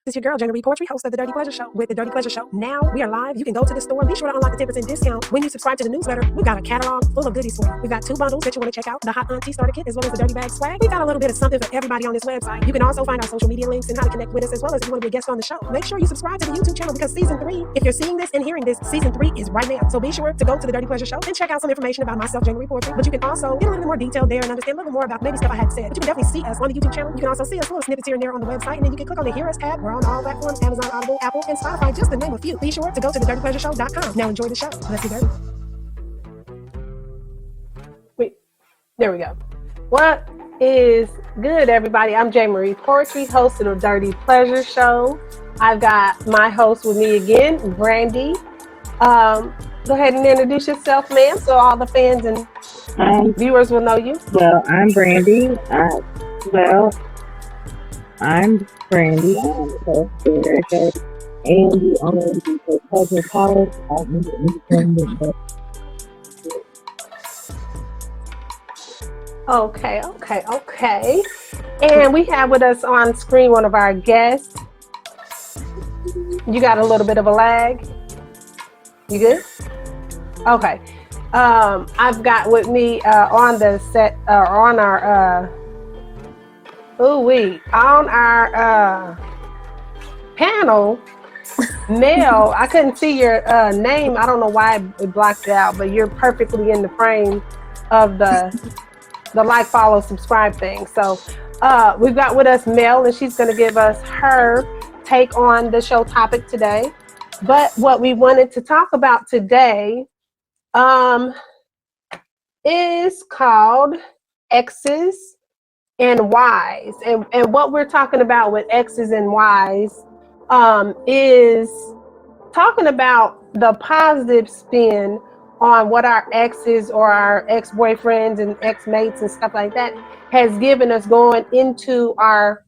This is your girl, Jenna Reed Poetry, host of The Dirty Pleasure Show with The Dirty Pleasure Show. Now we are live. You can go to the store. Be sure to unlock the 10% discount when you subscribe to the newsletter. We've got a catalog full of goodies for you. We've got 2 bundles that you want to check out, the Hot Auntie Starter Kit as well as the Dirty Bag Swag. We've got a little bit of something for everybody on this website. You can also find our social media links and how to connect with us, as well as if you want to be a guest on the show. Make sure you subscribe to the YouTube channel because season 3, if you're seeing this and hearing this, season 3 is right now. So be sure to go to The Dirty Pleasure Show and check out some information about myself, Jenna Reed Poetry. But you can also get a little bit more detail there and understand a little bit more about maybe stuff I had said. But you can definitely see us on the YouTube channel. You can also see us little snippets here and there on the website, and then you can click on the Hear Us tab. We're on all platforms, Amazon, Audible, Apple, and Spotify, just to name a few. Be sure to go to thedirtypleasureshow.com. Now enjoy the show. Let's get dirty. Wait, there we go. What is good, everybody? I'm J. Marie Poetry, host of the Dirty Pleasure Show. I've got my host with me again, Brandy. Go ahead and introduce yourself, ma'am, so all the fans and viewers will know you. Well, I'm Brandy. I'm Brandy. I'm the host of the show and the owner of the Pleasure College. Okay. And we have with us on screen one of our guests. You got a little bit of a lag? You good? Okay. I've got with me on the set, on our panel, Mel. I couldn't see your name. I don't know why it blocked it out, but you're perfectly in the frame of the like, follow, subscribe thing. So we've got with us Mel, and she's going to give us her take on the show topic today. But what we wanted to talk about today is called X's and Whys. And what we're talking about with X's and Whys is talking about the positive spin on what our exes or our ex-boyfriends and ex-mates and stuff like that has given us going into our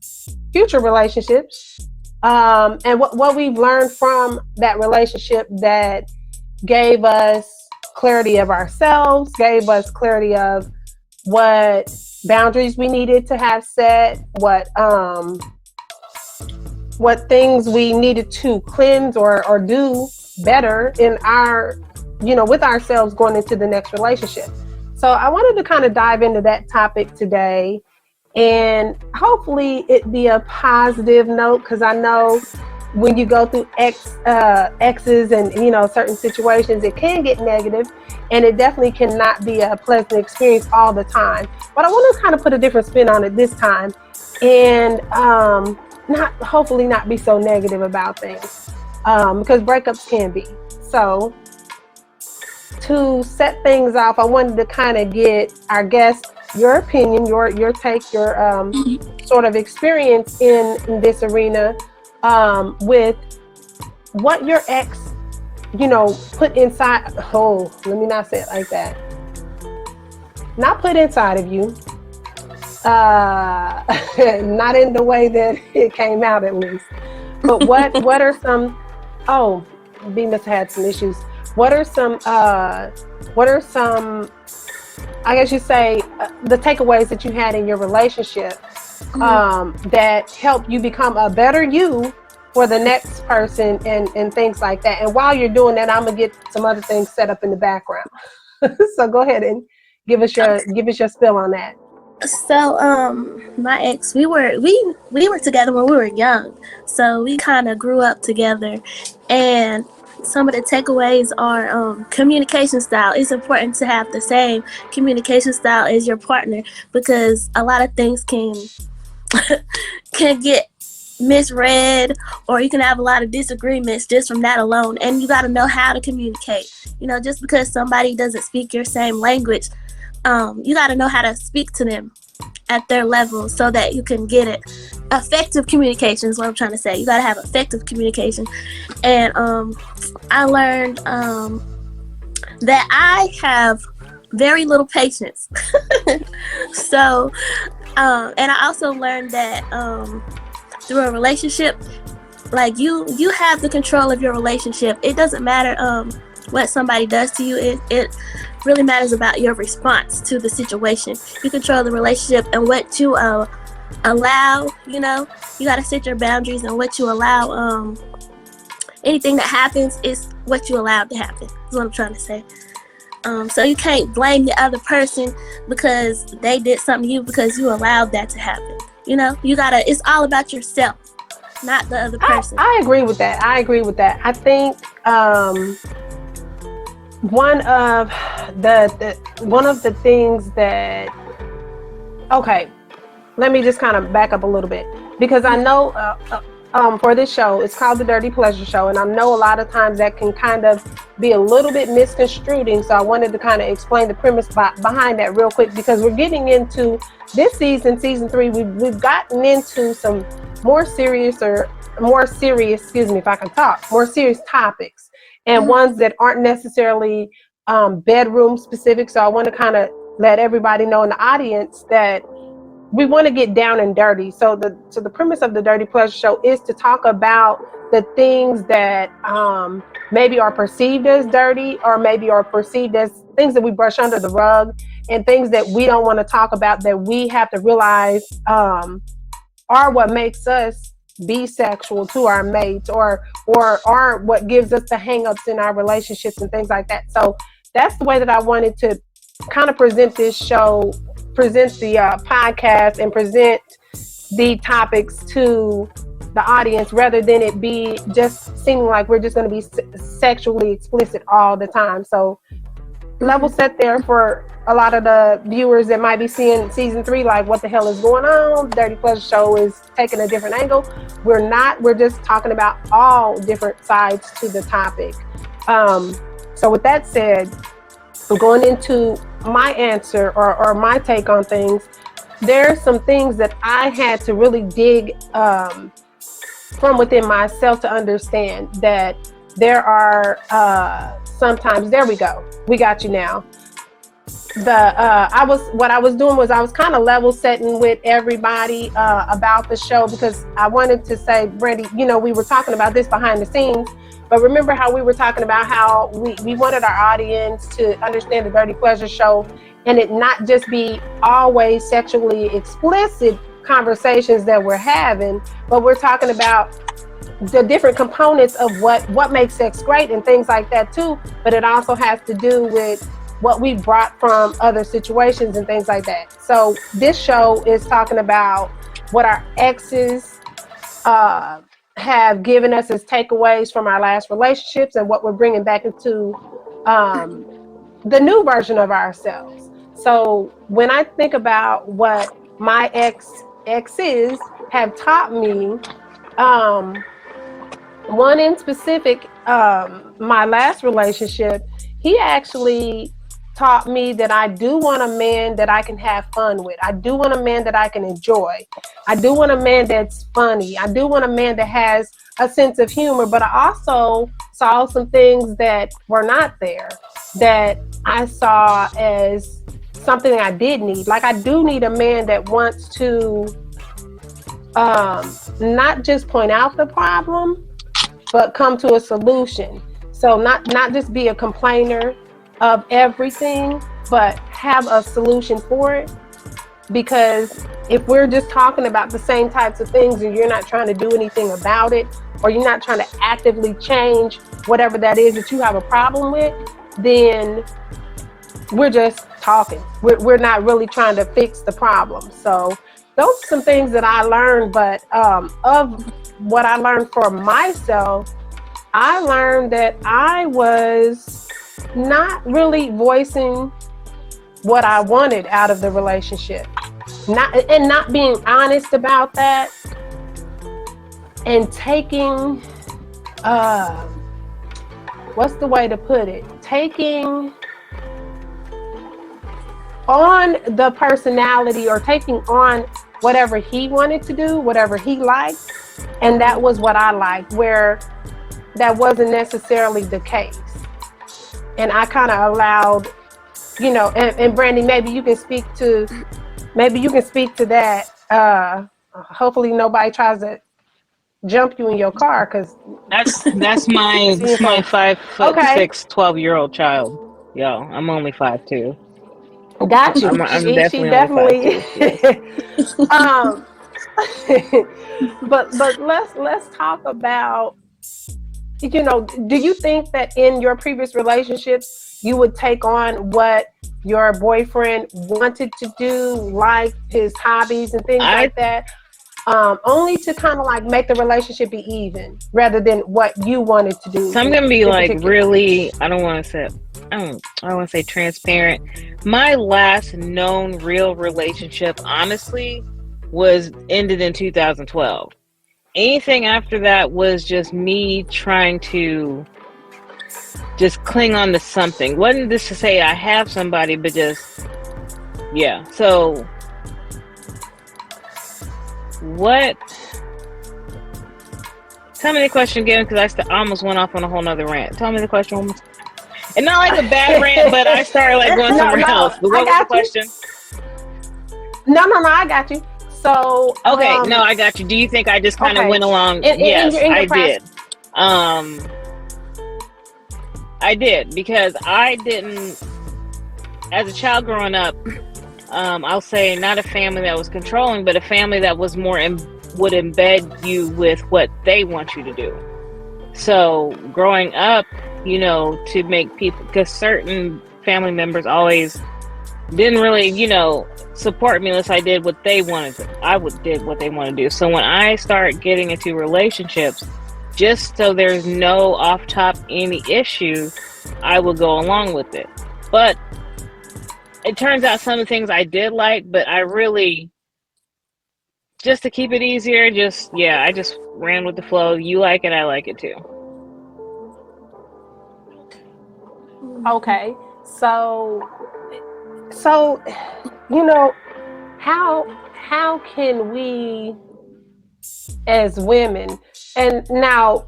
future relationships, and what we've learned from that relationship that gave us clarity of ourselves, gave us clarity of what boundaries we needed to have set, what things we needed to cleanse or do better in our, with ourselves going into the next relationship. So I wanted to kind of dive into that topic today, and hopefully it be a positive note, because I know when you go through exes and certain situations, it can get negative, and it definitely cannot be a pleasant experience all the time. But I want to kind of put a different spin on it this time, and hopefully not be so negative about things, because breakups can be. So to set things off, I wanted to kind of get our guests, your opinion, your take, your sort of experience in this arena, with what your ex, put inside. Oh, let me not say it like that. Not put inside of you. Not in the way that it came out, at least. But what are some? Oh, B must have had some issues. What are some? I guess you say the takeaways that you had in your relationship that help you become a better you for the next person and things like that. And while you're doing that, I'm gonna get some other things set up in the background. So go ahead and give us your spill on that. So my ex, we were together when we were young, so we kind of grew up together, and some of the takeaways are communication style. It's important to have the same communication style as your partner, because a lot of things can get misread, or you can have a lot of disagreements just from that alone. And you got to know how to communicate. Just because somebody doesn't speak your same language, you got to know how to speak to them at their level so that you can get it. Effective communication is what I'm trying to say. You got to have effective communication. And I learned that I have very little patience. So, and I also learned that through a relationship, like you have the control of your relationship. It doesn't matter what somebody does to you. It really matters about your response to the situation. You control the relationship and what you allow, you know, you got to set your boundaries and what you allow. Anything that happens is what you allowed to happen, is what I'm trying to say. So you can't blame the other person because they did something to you because you allowed that to happen. You know, it's all about yourself, not the other person. I agree with that. I think one of the things that, okay, let me just kind of back up a little bit, because I know for this show, it's called the Dirty Pleasure Show, and I know a lot of times that can kind of be a little bit misconstrued, so I wanted to kind of explain the premise behind that real quick, because we're getting into this season 3, we've gotten into some more serious topics, and ones that aren't necessarily bedroom specific. So I want to kind of let everybody know in the audience that we want to get down and dirty. So the premise of the Dirty Pleasure Show is to talk about the things that maybe are perceived as dirty, or maybe are perceived as things that we brush under the rug, and things that we don't want to talk about, that we have to realize are what makes us be sexual to our mates, or are what gives us the hangups in our relationships and things like that. So that's the way that I wanted to kind of present this show, present the podcast, and present the topics to the audience, rather than it be just seeming like we're just going to be sexually explicit all the time. So level set there for a lot of the viewers that might be seeing season 3, like, what the hell is going on? Dirty Pleasure Show is taking a different angle. We're just talking about all different sides to the topic. So with that said, I'm going into my answer or my take on things. There's some things that I had to really dig from within myself to understand that there are sometimes, there we go, we got you now. What I was doing was I was kind of level setting with everybody about the show, because I wanted to say, Brandy, you know, we were talking about this behind the scenes, but remember how we were talking about how we wanted our audience to understand the Dirty Pleasure Show, and it not just be always sexually explicit conversations that we're having, but we're talking about the different components of what makes sex great and things like that too. But it also has to do with what we brought from other situations and things like that. So this show is talking about what our exes have given us as takeaways from our last relationships, and what we're bringing back into the new version of ourselves. So when I think about what my exes have taught me, one in specific, my last relationship, he actually taught me that I do want a man that I can have fun with. I do want a man that I can enjoy. I do want a man that's funny. I do want a man that has a sense of humor, but I also saw some things that were not there, that I saw as something I did need. Like, I do need a man that wants to not just point out the problem, but come to a solution. So not just be a complainer of everything, but have a solution for it. Because if we're just talking about the same types of things and you're not trying to do anything about it, or you're not trying to actively change whatever that is that you have a problem with, then we're just talking. We're not really trying to fix the problem. So those are some things that I learned, but of what I learned for myself, I learned that I was not really voicing what I wanted out of the relationship, not being honest about that, and taking what's the way to put it? Taking on the personality, or taking on whatever he wanted to do, whatever he liked, and that was what I liked, where that wasn't necessarily the case. And I kind of allowed, you know, and Brandy, maybe you can speak to that. Hopefully nobody tries to jump you in your car, because that's my 5'6", 12-year-old child. Yo, I'm only 5'2". Got you. I'm she definitely only 5'2", yes. but let's talk about, do you think that in your previous relationships you would take on what your boyfriend wanted to do, like his hobbies and things like that, only to kind of like make the relationship be even rather than what you wanted to do? So I'm gonna be like really, I don't want to say transparent. My last known real relationship, honestly, was ended in 2012. Anything after that was just me trying to just cling on to something. Wasn't this to say I have somebody, but just, yeah. So what? Tell me the question again, because I almost went off on a whole nother rant. Tell me the question one more time. And not like a bad rant, but I started like going somewhere else. But what was the question? No, I got you. So okay, no, I got you. Do you think I just kind of went along? Yes, I did. I did, because I didn't, as a child growing up, I'll say not a family that was controlling, but a family that was more would embed you with what they want you to do. So growing up, to make people, because certain family members always didn't really, support me unless I did what they wanted to. Did what they want to do. So when I start getting into relationships, just so there's no off top any issue, I will go along with it. But it turns out some of the things I did like, but I really, just to keep it easier, I just ran with the flow. You like it, I like it too. Okay, so how can we as women, and now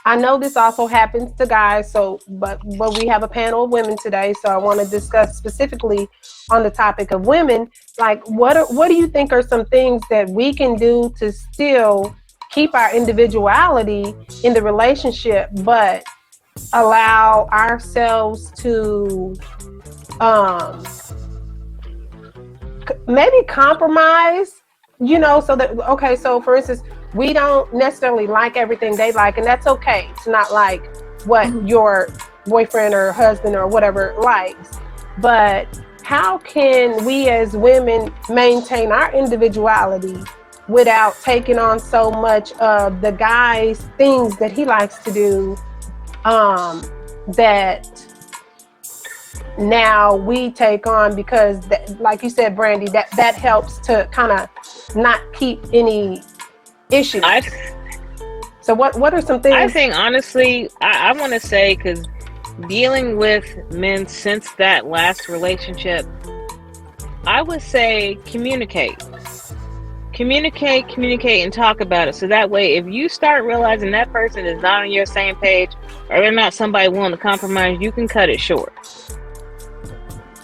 I know this also happens to guys, but we have a panel of women today, so I want to discuss specifically on the topic of women. Like, what do you think are some things that we can do to still keep our individuality in the relationship, but allow ourselves to maybe compromise, so that, okay, so for instance, we don't necessarily like everything they like, and that's okay. It's not like what your boyfriend or husband or whatever likes, but how can we as women maintain our individuality without taking on so much of the guy's things that he likes to do, that now we take on, because like you said, Brandy, that helps to kind of not keep any issues. So what are some things? I think honestly, I want to say, because dealing with men since that last relationship, I would say communicate, and talk about it. So that way, if you start realizing that person is not on your same page, or they're not somebody willing to compromise, you can cut it short.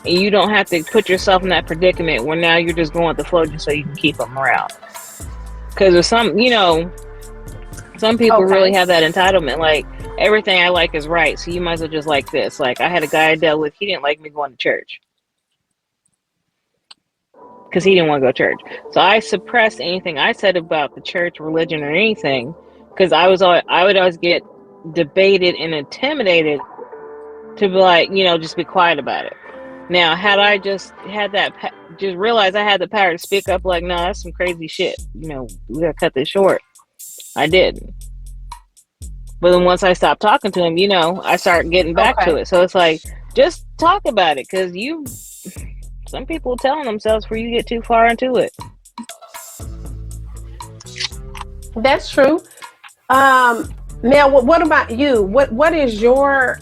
And you don't have to put yourself in that predicament where now you're just going with the flow just so you can keep them around. Because there's some people really have that entitlement, like everything I like is right, so you might as well just like this. Like, I had a guy I dealt with, he didn't like me going to church because he didn't want to go to church. So I suppressed anything I said about the church, religion, or anything, because I would always get debated and intimidated to be like, just be quiet about it. Now, had I just had just realized I had the power to speak up, like, no, that's some crazy shit, we gotta cut this short, I didn't. But then once I stopped talking to him, I started getting back to it. So it's like, just talk about it, because some people telling themselves before you get too far into it. That's true. Mel, what about you? What is your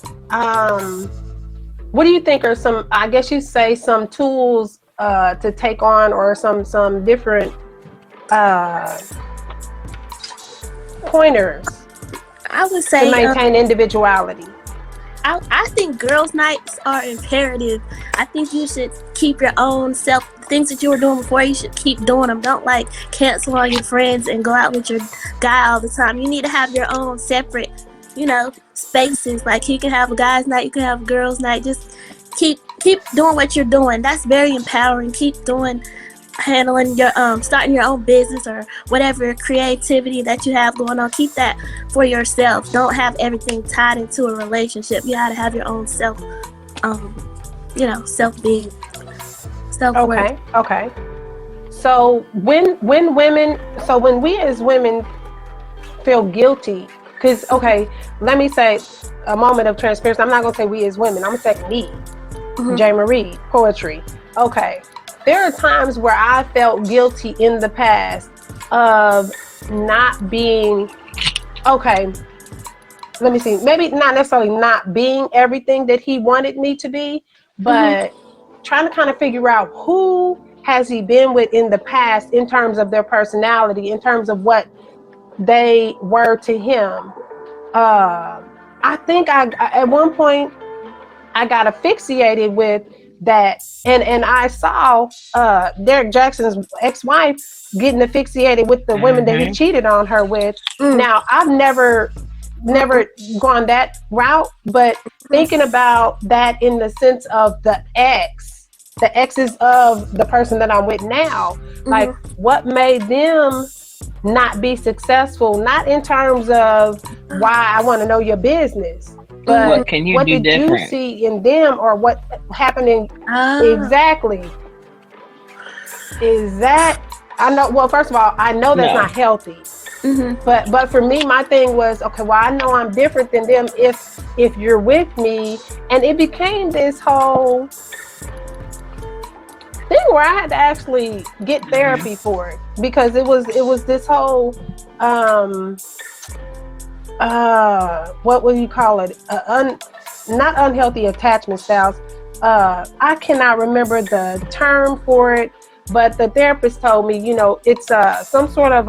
what do you think are some, I guess you say, some tools to take on, or some different pointers I would say to maintain individuality? I think girls' nights are imperative. I think you should keep your own self. Things that you were doing before, you should keep doing them. Don't cancel on your friends and go out with your guy all the time. You need to have your own separate, spaces. Like, you can have a guy's night, you can have a girl's night. Just keep doing what you're doing. That's very empowering. Keep doing handling your starting your own business or whatever creativity that you have going on, keep that for yourself. Don't have everything tied into a relationship. You gotta have your own self self-being, self-worth. Okay. So when we as women feel guilty, because let me say a moment of transparency. I'm not gonna say we as women. I'm gonna say me, J. Marie, poetry. Okay, there are times where I felt guilty in the past of not being Let me see. Maybe not necessarily not being everything that he wanted me to be, but trying to kind of figure out who has he been with in the past in terms of their personality, in terms of what they were to him. I think I at one point I got asphyxiated with that, and I saw Derek Jackson's ex-wife getting asphyxiated with the women that he cheated on her with. Now I've never gone that route, but thinking about that in the sense of the exes of the person that I'm with now, like what made them not be successful, not in terms of why I want to know your business, but what did you see in them, or what happened in exactly? Is that, I know, well, first of all, I know that's not healthy. But for me, my thing was, I know I'm different than them if you're with me. And it became this whole thing where I had to actually get therapy for it, because it was this whole what would you call it? Not unhealthy attachment styles. I cannot remember the term for it, but the therapist told me, it's some sort of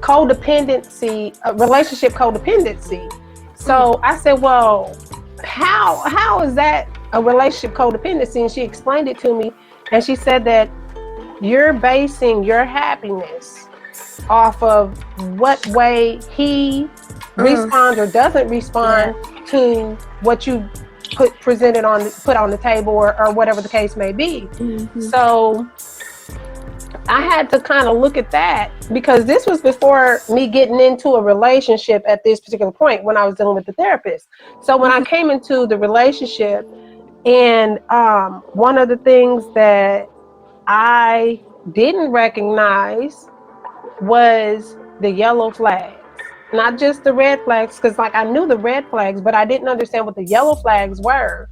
codependency, relationship codependency. So I said, well, how is that a relationship codependency? And she explained it to me, and she said that you're basing your happiness off of what way he responds or doesn't respond to what you put on the table, or whatever the case may be. So I had to kind of look at that, because this was before me getting into a relationship at this particular point when I was dealing with the therapist. So when I came into the relationship, and one of the things that I didn't recognize was the yellow flags, not just the red flags, because I knew the red flags, but I didn't understand what the yellow flags were.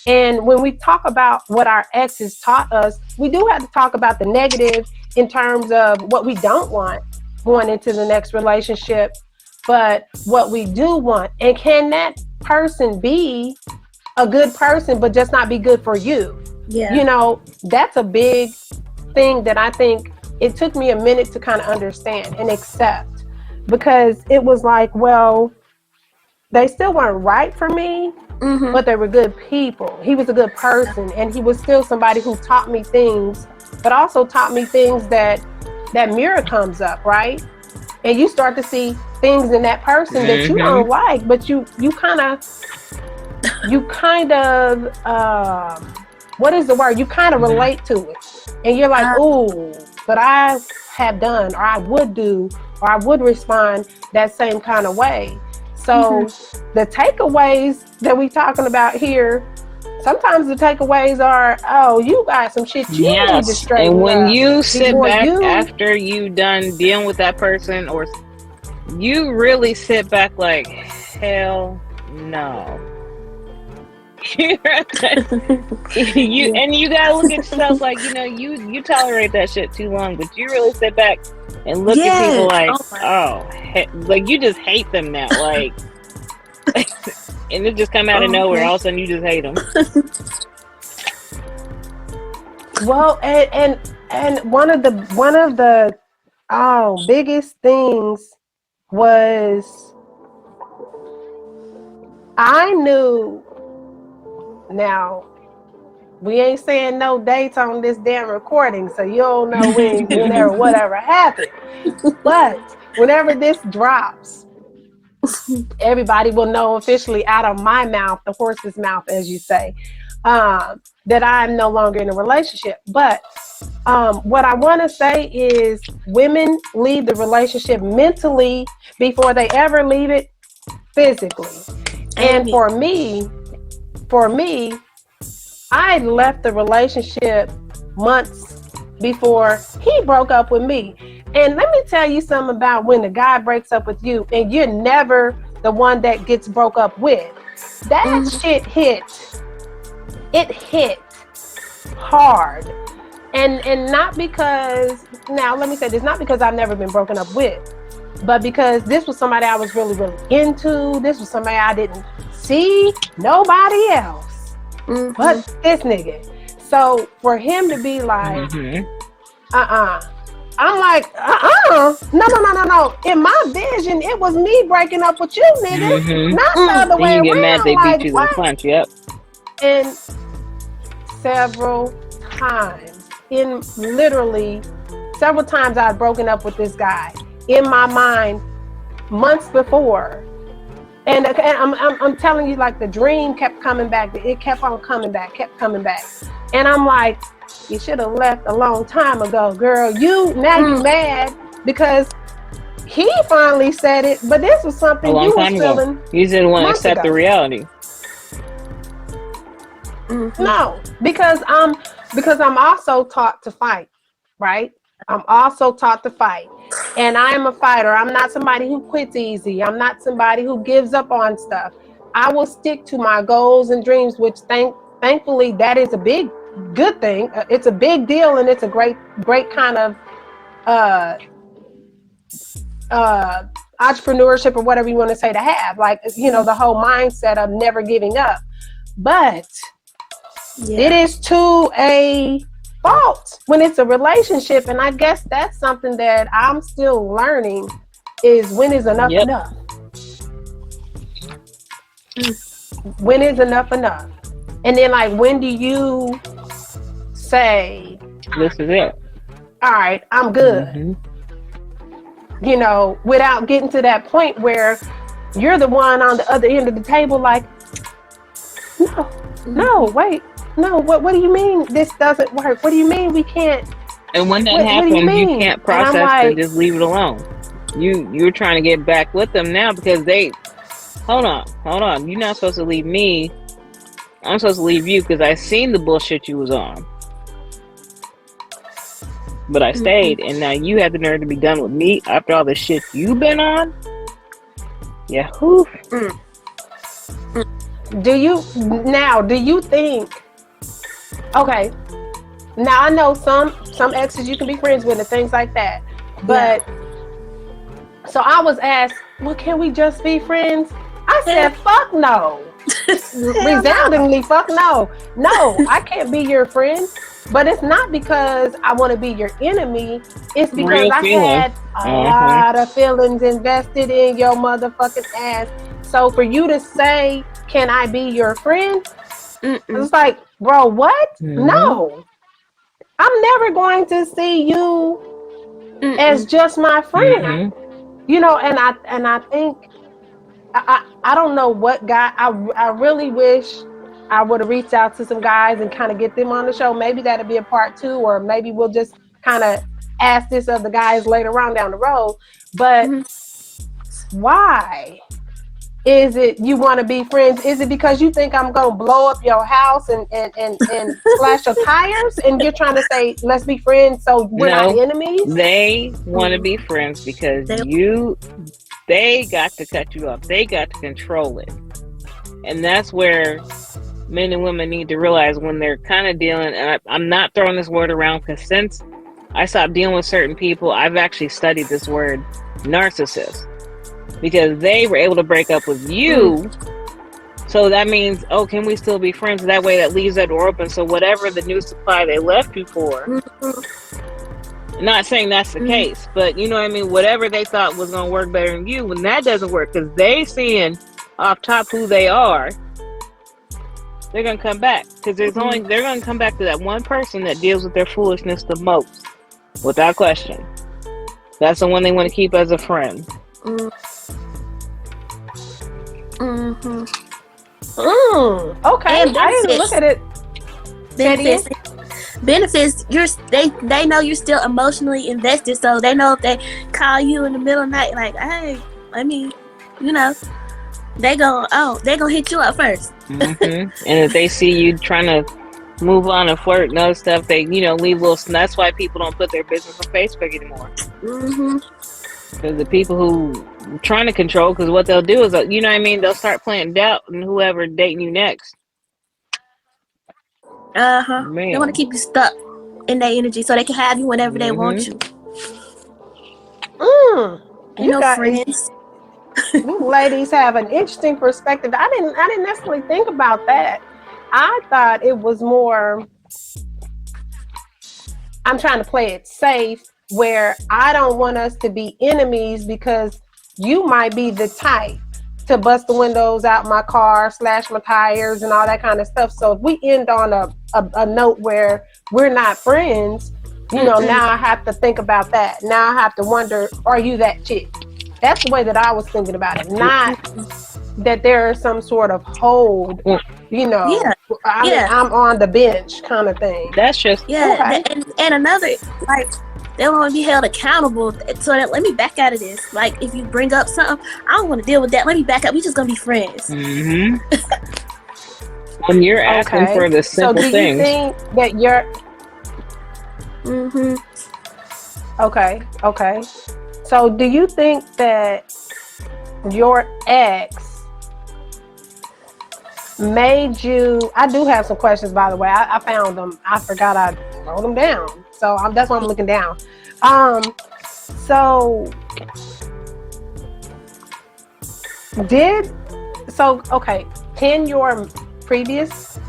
And when we talk about what our exes taught us, we do have to talk about the negative in terms of what we don't want going into the next relationship, but what we do want. And can that person be a good person, but just not be good for you? That's a big thing that I think it took me a minute to kind of understand and accept, because it was like, well, they still weren't right for me, but they were good people. He was a good person, and he was still somebody who taught me things, but also taught me things that mirror comes up, right? And you start to see things in that person that you don't like, but you kind of what is the word? You kind of relate to it, and you're like, ooh, but I have done, or I would do, or I would respond that same kind of way. So the takeaways that we talking about here, sometimes the takeaways are, you got some shit you need to straighten up. And when you sit back after you done dealing with that person, or you really sit back like, hell no. And you gotta look at yourself like, you tolerate that shit too long, but you really sit back and look at people like, like you just hate them now, like, and it just come out of nowhere. All of a sudden, you just hate them. Well, and one of the biggest things was, I knew. Now, we ain't saying no dates on this damn recording, so you don't know whenever whatever happened. But whenever this drops, everybody will know officially out of my mouth, the horse's mouth, as you say, that I'm no longer in a relationship. But What I want to say is women leave the relationship mentally before they ever leave it physically. And for me, I left the relationship months before he broke up with me. And let me tell you something about when the guy breaks up with you and you're never the one that gets broke up with. That shit hit. It hit hard. And not because, now let me say this, not because I've never been broken up with, but because this was somebody I was really, really into. This was somebody I didn't see nobody else but this nigga. So for him to be like, I'm like, no. In my vision, it was me breaking up with you, nigga, not the other way around. You get mad they like, beat you in the punch, yep. And several times, literally several times I'd broken up with this guy in my mind months before. And I'm telling you, like, the dream kept coming back. It kept on coming back, And I'm like, you should have left a long time ago, girl. You mad because he finally said it, but this was something you was feeling. You didn't want to accept the reality. No, because I'm also taught to fight, right? I'm also taught to fight. And I am a fighter. I'm not somebody who quits easy. I'm not somebody who gives up on stuff. I will stick to my goals and dreams, which thankfully that is a big good thing. It's a big deal, and it's a great kind of entrepreneurship or whatever you want to say to have. Like, you know, the whole mindset of never giving up. But it is to a fault when it's a relationship, and I guess that's something that I'm still learning is when is enough enough? When is enough enough? And then, like, when do you say, this is it? All right, I'm good. You know, without getting to that point where you're the one on the other end of the table, like, no, wait. No, what do you mean this doesn't work? What do you mean we can't? And when that happens, you can't process and just leave it alone. You're trying to get back with them now because they, hold on. You're not supposed to leave me. I'm supposed to leave you because I seen the bullshit you was on. But I stayed, and now you have the nerve to be done with me after all the shit you've been on? Yeah, whew. Do you think, okay, now I know some exes you can be friends with and things like that, but so I was asked, well, can we just be friends? I said, fuck no. Resoundingly, fuck no. No, I can't be your friend. But it's not because I want to be your enemy. It's because I had a lot of feelings invested in your motherfucking ass. So for you to say, can I be your friend? It's like, bro, what? No. I'm never going to see you as just my friend. You know, and I think, I don't know what guy, I really wish I would have reached out to some guys and kind of get them on the show. Maybe that'll be a part 2, or maybe we'll just kind of ask this of the guys later on down the road. But why is it you want to be friends? Is it because you think I'm going to blow up your house and slash your tires, and you're trying to say, let's be friends so we're not enemies? They want to be friends because they got to cut you off. They got to control it. And that's where men and women need to realize when they're kind of dealing, and I'm not throwing this word around because since I stopped dealing with certain people, I've actually studied this word, narcissist, because they were able to break up with you. So that means, can we still be friends? That way that leaves that door open. So whatever the new supply they left you for, not saying that's the case, but you know what I mean? Whatever they thought was going to work better than you, when that doesn't work, because they seeing off top who they are, they're going to come back. Because they're going to come back to that one person that deals with their foolishness the most, without question. That's the one they want to keep as a friend. Okay, I didn't look at it. benefits, they know you're still emotionally invested, so they know if they call you in the middle of the night like, hey, I mean, you know, they gonna hit you up first. And if they see you trying to move on and flirt and other stuff, they, you know, leave little. That's why people don't put their business on Facebook anymore. Because the people who are trying to control, because what they'll do is, you know what I mean, they'll start planting doubt in whoever dating you next. They want to keep you stuck in their energy so they can have you whenever they want you. You know, got friends. You ladies have an interesting perspective. I didn't necessarily think about that. I thought it was more, I'm trying to play it safe, where I don't want us to be enemies because you might be the type to bust the windows out my car, slash my tires and all that kind of stuff. So if we end on a note where we're not friends, you know, now I have to think about that. Now I have to wonder, are you that chick? That's the way that I was thinking about it. Not that there is some sort of hold, you know, I mean, I'm on the bench kind of thing. That's just, and another, like, they don't want to be held accountable. So that, let me back out of this. Like, if you bring up something, I don't want to deal with that. Let me back up. We just gonna be friends. When you're asking for the simple things. So do you think that you're... Okay. So do you think that your ex made you... I do have some questions, by the way. I found them. I forgot I wrote them down. So that's why I'm looking down. Can your previous,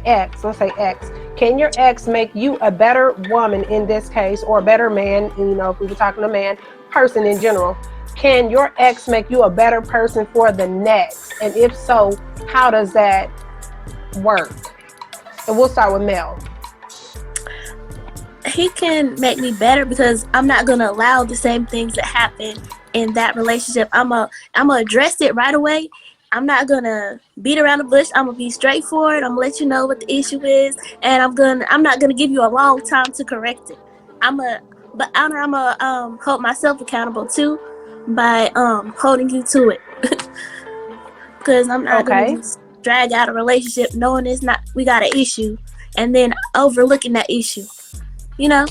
ex, let's say ex, can your ex make you a better woman in this case, or a better man, you know, if we were talking a man, person in general? Can your ex make you a better person for the next? And if so, how does that work? And we'll start with Mel. He can make me better because I'm not gonna allow the same things that happen in that relationship. I'm gonna address it right away. I'm not gonna beat around the bush. I'm gonna be straightforward. I'm gonna let you know what the issue is, and I'm not gonna give you a long time to correct it. I'm gonna hold myself accountable too by holding you to it. Because I'm not gonna just drag out a relationship knowing we got an issue and then overlooking that issue. You know,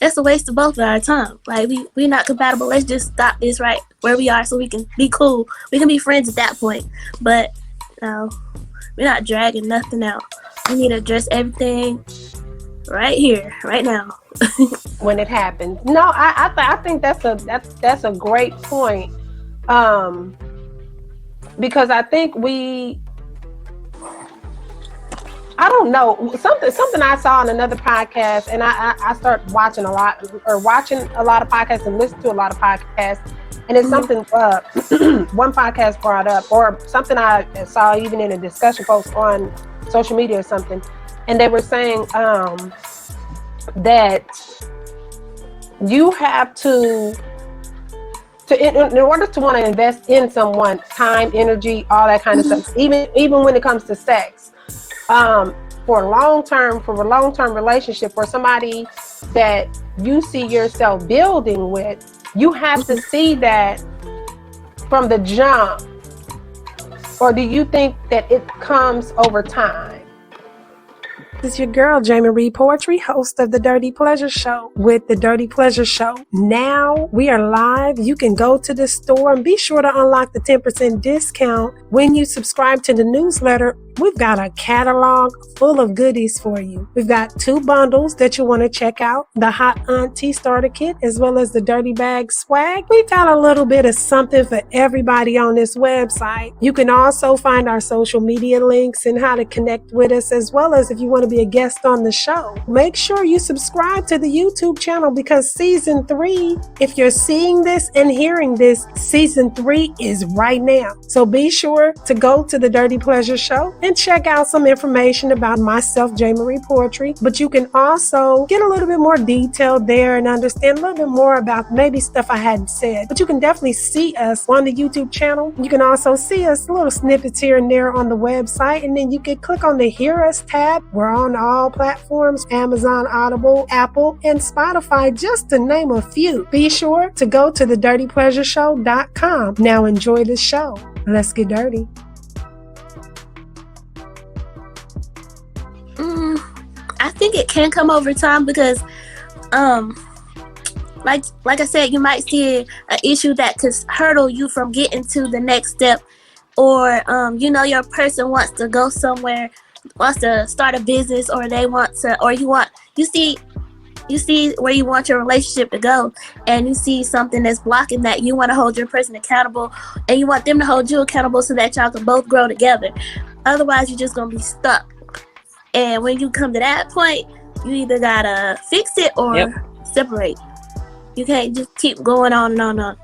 that's a waste of both of our time. Like, we're not compatible. Let's just stop this right where we are so we can be cool. We can be friends at that point. But no, we're not dragging nothing out. We need to address everything right here, right now. When it happens. No, I think that's a great point. Because I think I don't know, something I saw on another podcast, and I started watching a lot of podcasts and listening to a lot of podcasts, and it's something one podcast brought up, or something I saw even in a discussion post on social media or something, and they were saying that you have to in order to want to invest in someone, time, energy, all that kind of stuff, even when it comes to sex, for a long-term relationship, for somebody that you see yourself building with, you have to see that from the jump. Or do you think that it comes over time? This is your girl, Jamie Reed Poetry, host of The Dirty Pleasure Show with The Dirty Pleasure Show. Now we are live. You can go to the store and be sure to unlock the 10% discount when you subscribe to the newsletter. We've got a catalog full of goodies for you. We've got 2 bundles that you want to check out, the Hot Auntie Starter Kit, as well as the Dirty Bag Swag. We've got a little bit of something for everybody on this website. You can also find our social media links and how to connect with us, as well as if you want to be a guest on the show. Make sure you subscribe to the YouTube channel, because season 3, if you're seeing this and hearing this, season 3 is right now. So be sure to go to The Dirty Pleasure Show and check out some information about myself, J. Marie Poetry. But you can also get a little bit more detail there and understand a little bit more about maybe stuff I hadn't said. But you can definitely see us on the YouTube channel. You can also see us little snippets here and there on the website, and then you can click on the Hear Us tab. We're on all platforms, Amazon, Audible, Apple, and Spotify, just to name a few. Be sure to go to thedirtypleasureshow.com. Now enjoy the show. Let's get dirty. I think it can come over time because, like I said, you might see an issue that could hurdle you from getting to the next step, or your person wants to go somewhere, wants to start a business, or they want to, or you see where you want your relationship to go, and you see something that's blocking that. You want to hold your person accountable, and you want them to hold you accountable so that y'all can both grow together. Otherwise, you're just gonna be stuck. And when you come to that point, you either gotta fix it or separate. You can't just keep going on and on and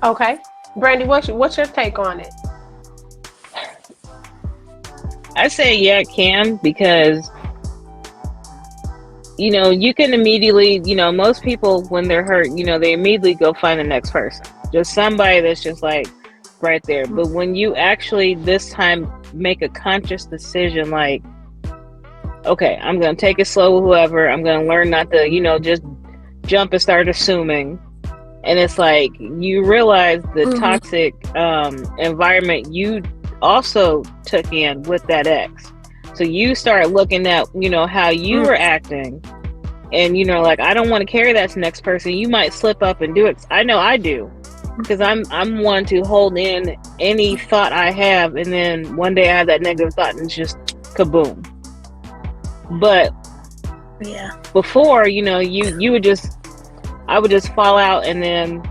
on. Okay, Brandy, what's your take on it? I say yeah, it can, because you can immediately, most people when they're hurt, they immediately go find the next person, just somebody that's just like right there. But when you actually this time make a conscious decision, like, okay, I'm gonna take it slow with whoever, I'm gonna learn not to just jump and start assuming, and it's like you realize the toxic environment you also took in with that ex. So you start looking at how you were acting, and like, I don't want to carry that to the next person. You might slip up and do it. I know I do, because I'm one to hold in any thought I have, and then one day I have that negative thought and it's just kaboom. But before, you would just, I would just fall out, and then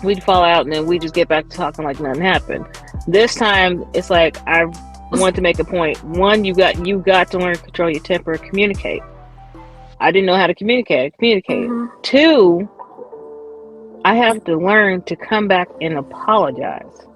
we'd fall out, and then we just get back to talking like nothing happened. This time it's like, I want to make a point. One, you got to learn to control your temper and communicate. I didn't know how to communicate. Two, I have to learn to come back and apologize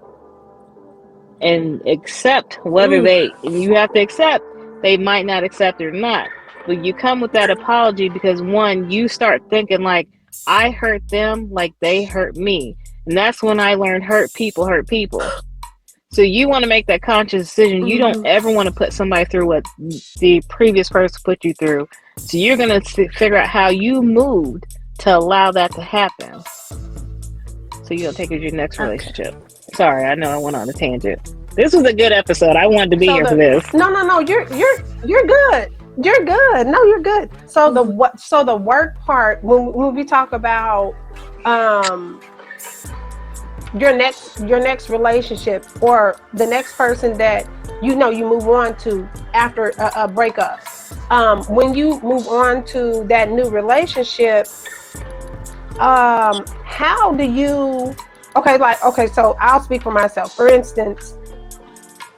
and accept whether you have to accept, they might not accept it or not. But you come with that apology because, one, you start thinking like, I hurt them like they hurt me. And that's when I learned hurt people hurt people. So you want to make that conscious decision. You don't ever want to put somebody through what the previous person put you through. So you're going to figure out how you moved to allow that to happen. So you'll take it to your next relationship. Sorry, I know I went on a tangent. This was a good episode. I wanted to be here for this. No, you're good. You're good. No, you're good. So the work part, when we talk about your next relationship, or the next person that you move on to after a breakup, when you move on to that new relationship, how do you so I'll speak for myself. For instance,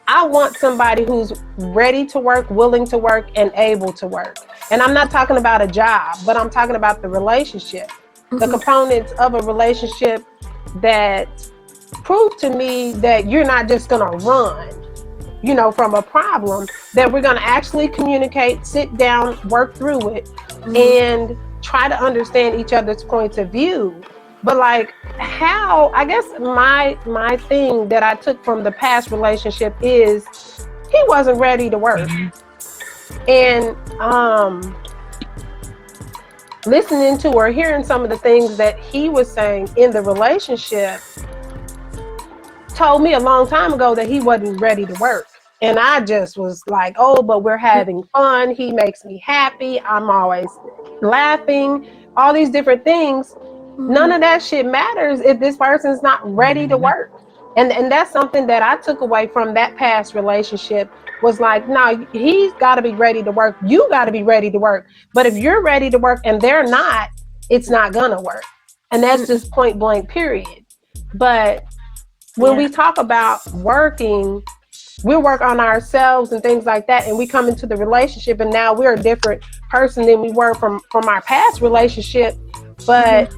I want somebody who's ready to work, willing to work, and able to work. And I'm not talking about a job, but I'm talking about the relationship, the components of a relationship that prove to me that you're not just going to run, from a problem, that we're going to actually communicate, sit down, work through it, and try to understand each other's points of view. But like, how, I guess my thing that I took from the past relationship is he wasn't ready to work. And listening to or hearing some of the things that he was saying in the relationship told me a long time ago that he wasn't ready to work. And I just was like, oh, but we're having fun. He makes me happy. I'm always laughing, all these different things. None of that shit matters if this person's not ready to work. And that's something that I took away from that past relationship, was like, no, he's got to be ready to work. You got to be ready to work. But if you're ready to work and they're not, it's not going to work. And that's just point blank, period. But when we talk about working, we work on ourselves and things like that, and we come into the relationship, and now we're a different person than we were from our past relationship. But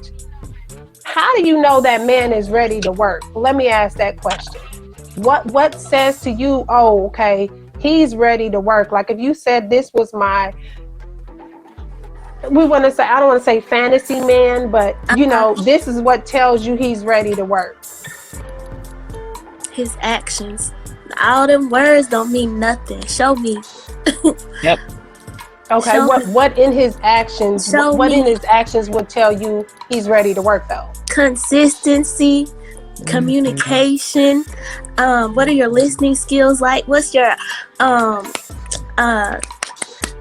how do you know that man is ready to work? Let me ask that question. what says to you, oh, okay, he's ready to work? Like if you said this was my, we want to say, I don't want to say fantasy man, but you know, this is what tells you he's ready to work. His actions. All them words don't mean nothing. Show me. Yep. Okay, Show what in his actions, Show what me. in his actions would tell you he's ready to work though? Consistency, communication. What are your listening skills like? What's your what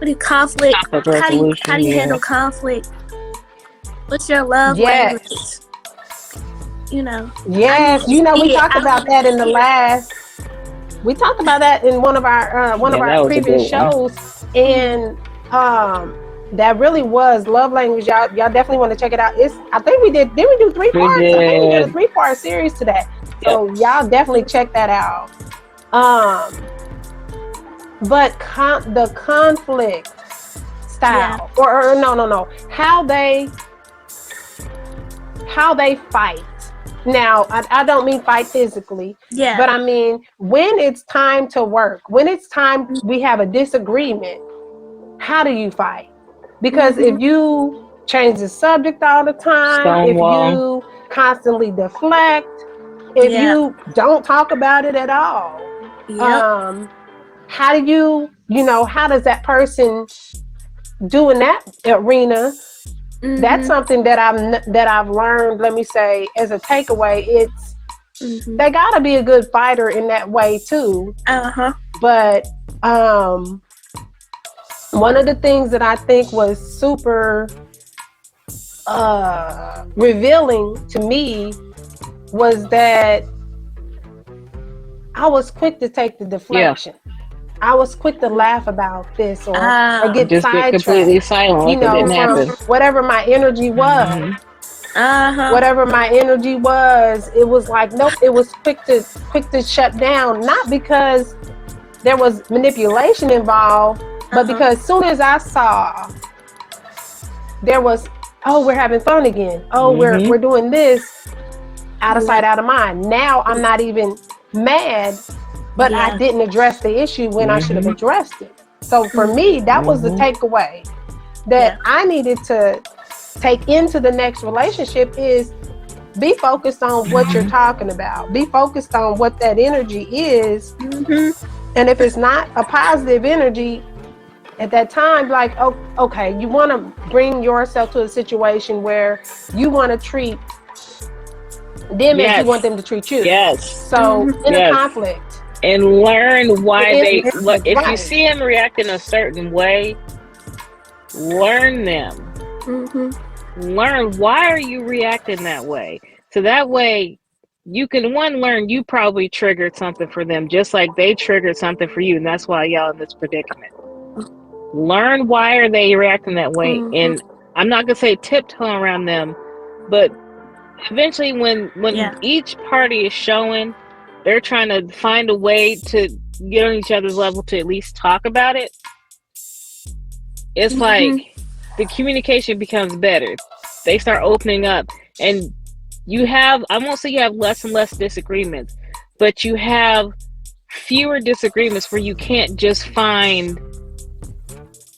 do you conflict? How do you handle conflict? What's your love language? You know. Yes, you know, we talked about that in the last. We talked about that in one of our previous shows, and that really was love language. Y'all definitely want to check it out. I think we did. Did we do 3 parts? I think we did a 3-part series to that. So y'all definitely check that out. But the conflict style, or no, how they fight. Now, I don't mean fight physically, but I mean when it's time to work, when it's time we have a disagreement, how do you fight? Because if you change the subject all the time, if you constantly deflect, if you don't talk about it at all, how do how does that person do in that arena? That's something that I've learned, let me say, as a takeaway. It's they gotta be a good fighter in that way too. But one of the things that I think was super revealing to me was that I was quick to take the deflection. I was quick to laugh about this or get sidetracked. Get completely silent, you know, from whatever my energy was. Whatever my energy was, it was like nope. It was quick to shut down, not because there was manipulation involved, but because as soon as I saw there was, oh, we're having fun again. Oh, we're doing this, out of sight, out of mind. Now I'm not even mad. But I didn't address the issue when I should have addressed it. So for me, that was the takeaway that I needed to take into the next relationship is be focused on what you're talking about. Be focused on what that energy is. And if it's not a positive energy at that time, like, oh, okay, you want to bring yourself to a situation where you want to treat them as you want them to treat you. So in a conflict. And learn why if you see them react in a certain way, learn them. Learn why are you reacting that way. So that way you can learn you probably triggered something for them just like they triggered something for you, and that's why y'all in this predicament. Learn why are they reacting that way. And I'm not gonna say tiptoe around them, but eventually when each party is showing they're trying to find a way to get on each other's level to at least talk about it, it's like the communication becomes better. They start opening up, and I won't say you have less and less disagreements, but you have fewer disagreements where you can't just find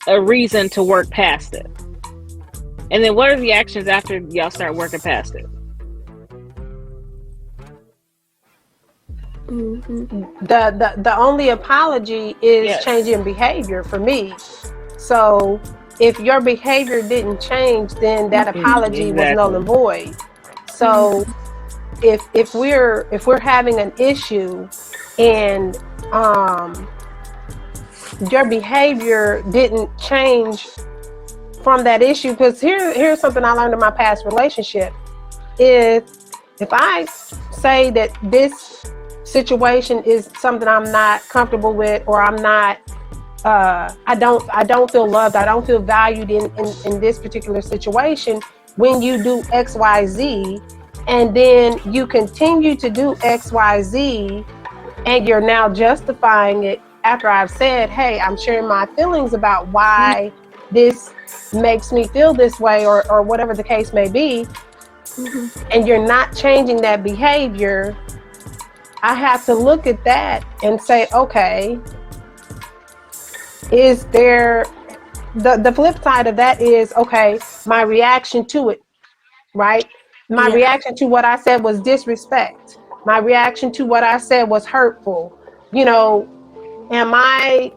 a reason to work past it. And then what are the actions after y'all start working past it? The only apology is changing behavior for me. So if your behavior didn't change, then that apology was null and void. So if we're having an issue and your behavior didn't change from that issue, because here's something I learned in my past relationship. If I say that this situation is something I'm not comfortable with, or I'm not I don't feel loved, I don't feel valued in this particular situation when you do XYZ, and then you continue to do XYZ and you're now justifying it after I've said, hey, I'm sharing my feelings about why this makes me feel this way, or whatever the case may be, and you're not changing that behavior, I have to look at that and say, okay, is there the flip side of that is, okay, my reaction to it, right? My reaction to what I said was disrespect. My reaction to what I said was hurtful. You know, am I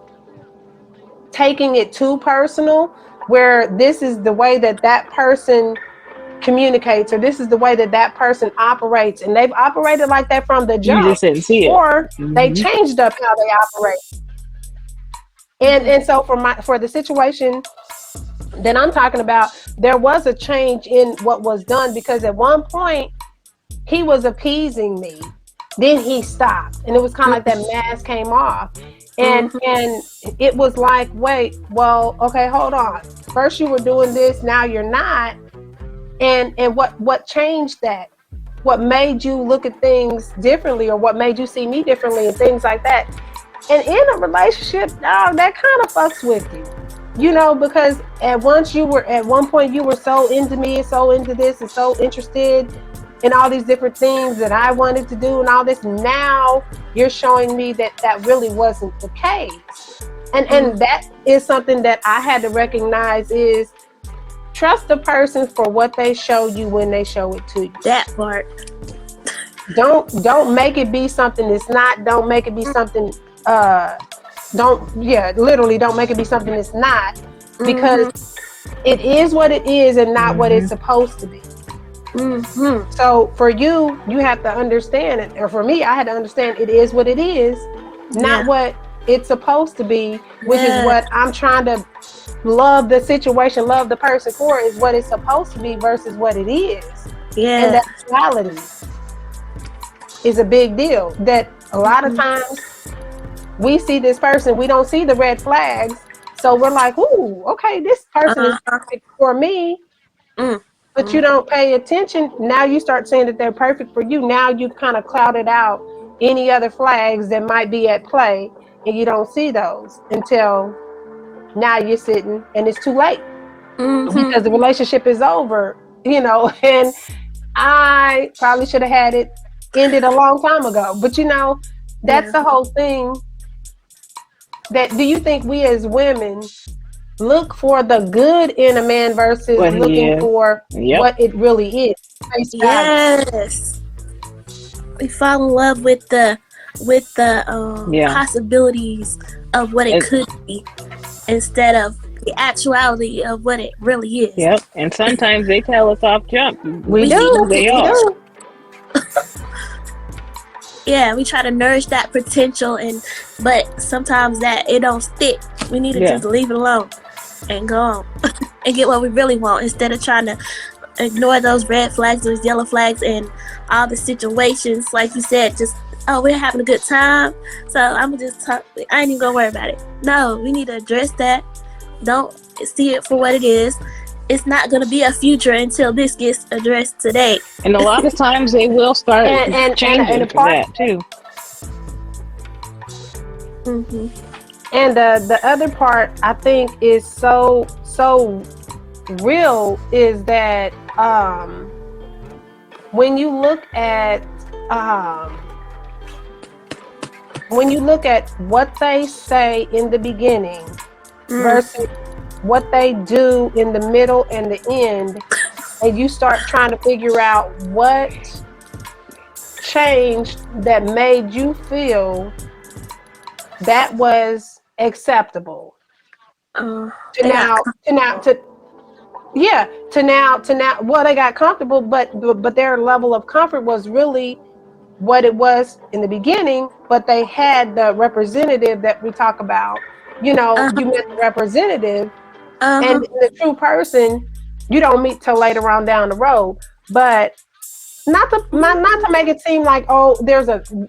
taking it too personal, where this is the way that that person communicates, or this is the way that that person operates, and they've operated like that from the You jump, just didn't see it. or they changed up how they operate. And so for the situation that I'm talking about, there was a change in what was done, because at one point he was appeasing me, then he stopped, and it was kind of like that mask came off, and it was like, wait, well, okay, hold on, first you were doing this, now you're not. And what changed that? What made you look at things differently, or what made you see me differently, and things like that. And in a relationship, that kind of fucks with you, you know, because at one point you were so into me, and so into this, and so interested in all these different things that I wanted to do and all this. Now you're showing me that that really wasn't the case. And that is something that I had to recognize, is trust the person for what they show you when they show it to you. That part. Don't make it be something it's not. Don't make it be something literally don't make it be something it's not, because it is what it is and not what it's supposed to be. So for you have to understand it, or for me, I had to understand it is what it is, not what it's supposed to be, which is what I'm trying to love the situation, love the person for, is what it's supposed to be versus what it is. And that reality is a big deal. That a lot of times we see this person, we don't see the red flags, so we're like, ooh, okay, this person is perfect for me. But you don't pay attention. Now you start saying that they're perfect for you. Now you've kind of clouded out any other flags that might be at play, and you don't see those until now you're sitting and it's too late, because the relationship is over, you know. And I probably should have had it ended a long time ago. But you know, that's the whole thing. That, do you think we as women look for the good in a man versus looking for what it really is? Yes. We fall in love with the possibilities of what it could be, instead of the actuality of what it really is. Yep. And sometimes they tell us off jump. We do. They are. Yeah, we try to nourish that potential, but sometimes that it don't stick. We need to just leave it alone and go on and get what we really want, instead of trying to ignore those red flags, those yellow flags, and all the situations. Like you said, just, oh, we're having a good time, so I'm gonna just talk. I ain't even gonna worry about it. No, we need to address that. Don't see it for what it is. It's not going to be a future until this gets addressed today. And a lot of times they will start changing for that too. And the other part I think is so real is that when you look at what they say in the beginning versus what they do in the middle and the end, and you start trying to figure out what changed that made you feel that was acceptable to now they got comfortable, but their level of comfort was really what it was in the beginning, but they had the representative that we talk about. You know, you met the representative, and the true person you don't meet till later on down the road. But not to make it seem like, oh,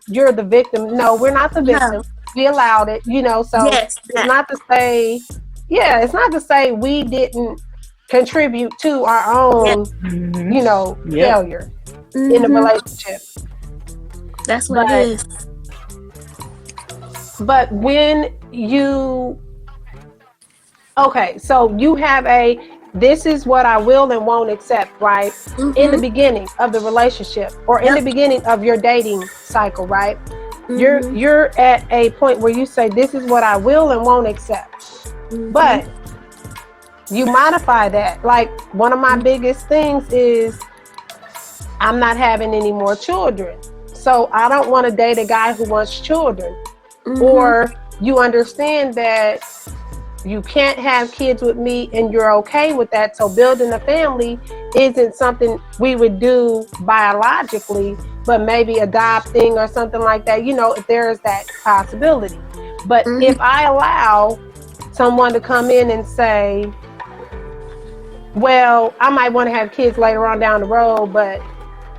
you're the victim. No, we're not the victim. No. We allowed it, you know. So it's not to say we didn't contribute to our own, you know, failure in the relationship. That's what it is. But when you, so you have this is what I will and won't accept, right? In the beginning of the relationship, or in the beginning of your dating cycle, right? Mhm. You're at a point where you say, this is what I will and won't accept. Mhm. But you modify that. Like, one of my biggest things is I'm not having any more children. So I don't want to date a guy who wants children. Mhm. Or you understand that you can't have kids with me and you're okay with that. So building a family isn't something we would do biologically, but maybe adopting or something like that, if there is that possibility. But Mhm. if I allow someone to come in and say, well, I might want to have kids later on down the road, but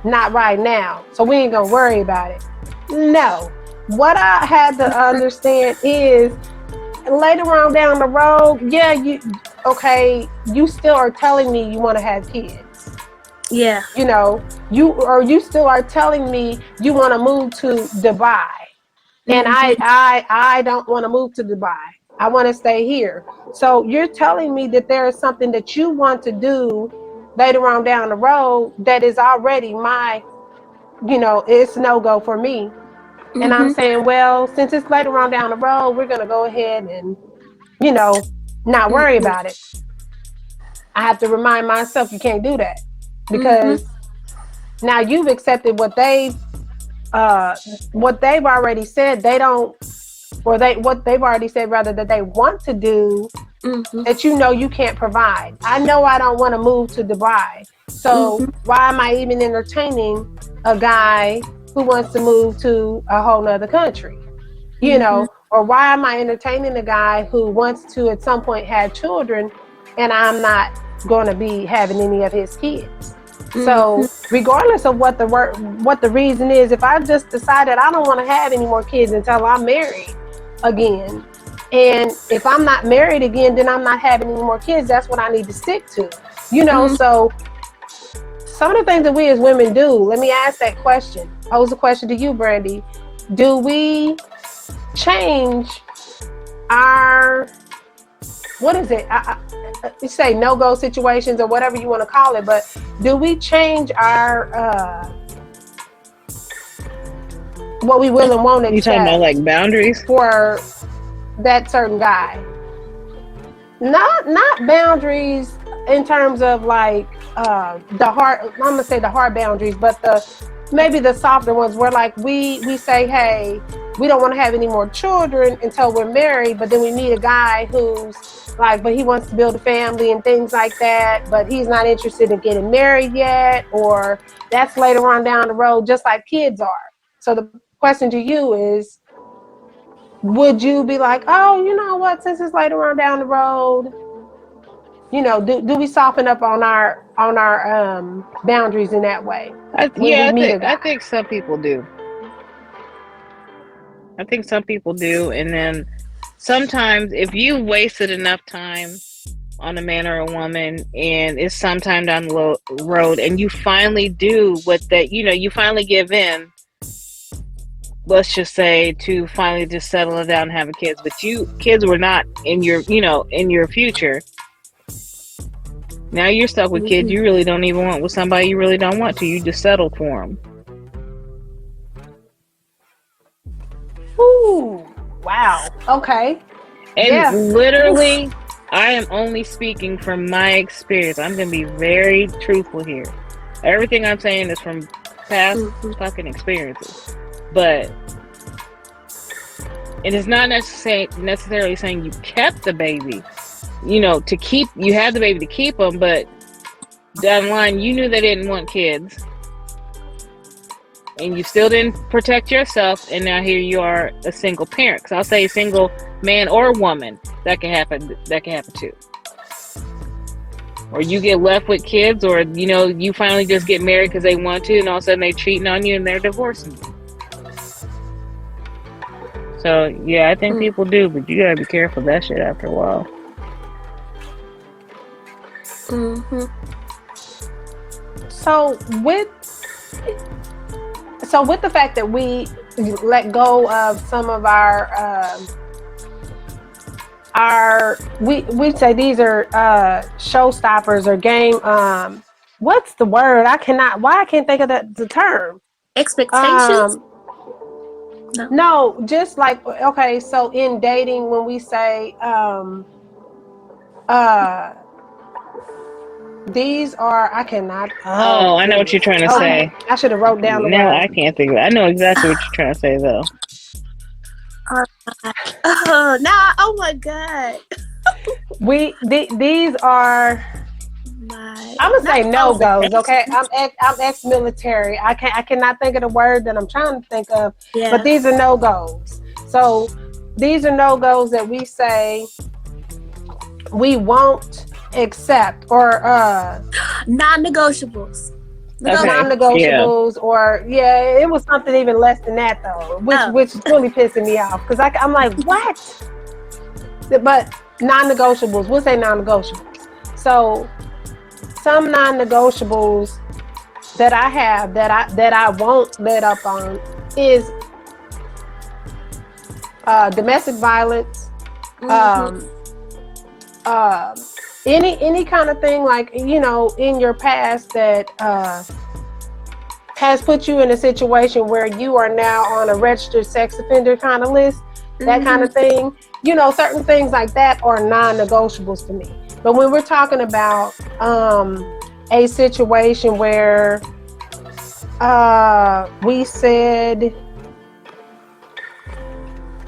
not right now, so we ain't gonna worry about it. No. What I had to understand is later on down the road, yeah, you still are telling me you want to have kids. Yeah. You still are telling me you want to move to Dubai. And I don't want to move to Dubai. I want to stay here. So you're telling me that there is something that you want to do later on down the road that is already it's no go for me. And I'm saying, well, since it's later on down the road, we're going to go ahead and, not worry about it. I have to remind myself you can't do that, because now you've accepted what they've already said they don't, or what they've already said rather, that they want to do, that you can't provide. I know I don't want to move to Dubai. So why am I even entertaining a guy who wants to move to a whole nother country? Or why am I entertaining a guy who wants to at some point have children and I'm not going to be having any of his kids? So regardless of what the reason is, if I've just decided I don't want to have any more kids until I'm married again, and if I'm not married again, then I'm not having any more kids. That's what I need to stick to. So some of the things that we as women do, let me ask that question. Pose the question to you, Brandy. Do we change our, what is it? You say no-go situations or whatever you want to call it, but do we change our what we will and won't accept? You talking about like boundaries for that certain guy? Not boundaries in terms of like the hard, I'm gonna say the hard boundaries, but maybe the softer ones where like we say, hey, we don't want to have any more children until we're married, but then we meet a guy who's like, but he wants to build a family and things like that, but he's not interested in getting married yet, or that's later on down the road, just like kids are. So the question to you is, would you be like, oh, you know what, since it's later on down the road, do we soften up on our boundaries in that way? I think some people do. I think some people do. And then sometimes if you wasted enough time on a man or a woman and it's sometime down the road and you finally do you finally give in, let's just say, to finally just settle it down and have kids, but kids were not in your future. Now you're stuck with kids you really don't even want, with somebody you really don't want to. You just settled for them. Ooh, wow. Okay. And literally, I am only speaking from my experience. I'm going to be very truthful here. Everything I'm saying is from past fucking experiences. But it is not necessarily saying you kept the baby. You had the baby to keep them, but down the line, you knew they didn't want kids. And you still didn't protect yourself, and now here you are, a single parent. Because I'll say a single man or woman, that can happen too. Or you get left with kids, or you finally just get married because they want to, and all of a sudden they're cheating on you and they're divorcing you. So yeah, I think people do, but you gotta be careful of that shit after a while. So with the fact that we let go of some of we say these are showstoppers or game, what's the word? I can't think of the term. Expectations? No, just like, okay, so in dating, when we say, these are, I cannot. Oh, I know what you're trying to say. I should have wrote down the Now word. I can't think of it. I know exactly what you're trying to say, though. Oh my God. These are. I'm gonna say no goes. Okay, I'm ex-military. I cannot think of the word that I'm trying to think of. Yeah. But these are no goes. So these are no goes that we say we won't accept, or non-negotiables. Non-negotiables, or it was something even less than that though, which is really pissing me off, because I'm like, what? But non-negotiables, we'll say non-negotiables. So some non-negotiables that I have that I won't let up on is domestic violence, any kind of thing, like, you know, in your past that has put you in a situation where you are now on a registered sex offender kind of list, that kind of thing. You know, certain things like that are non-negotiables to me. But when we're talking about a situation where we said,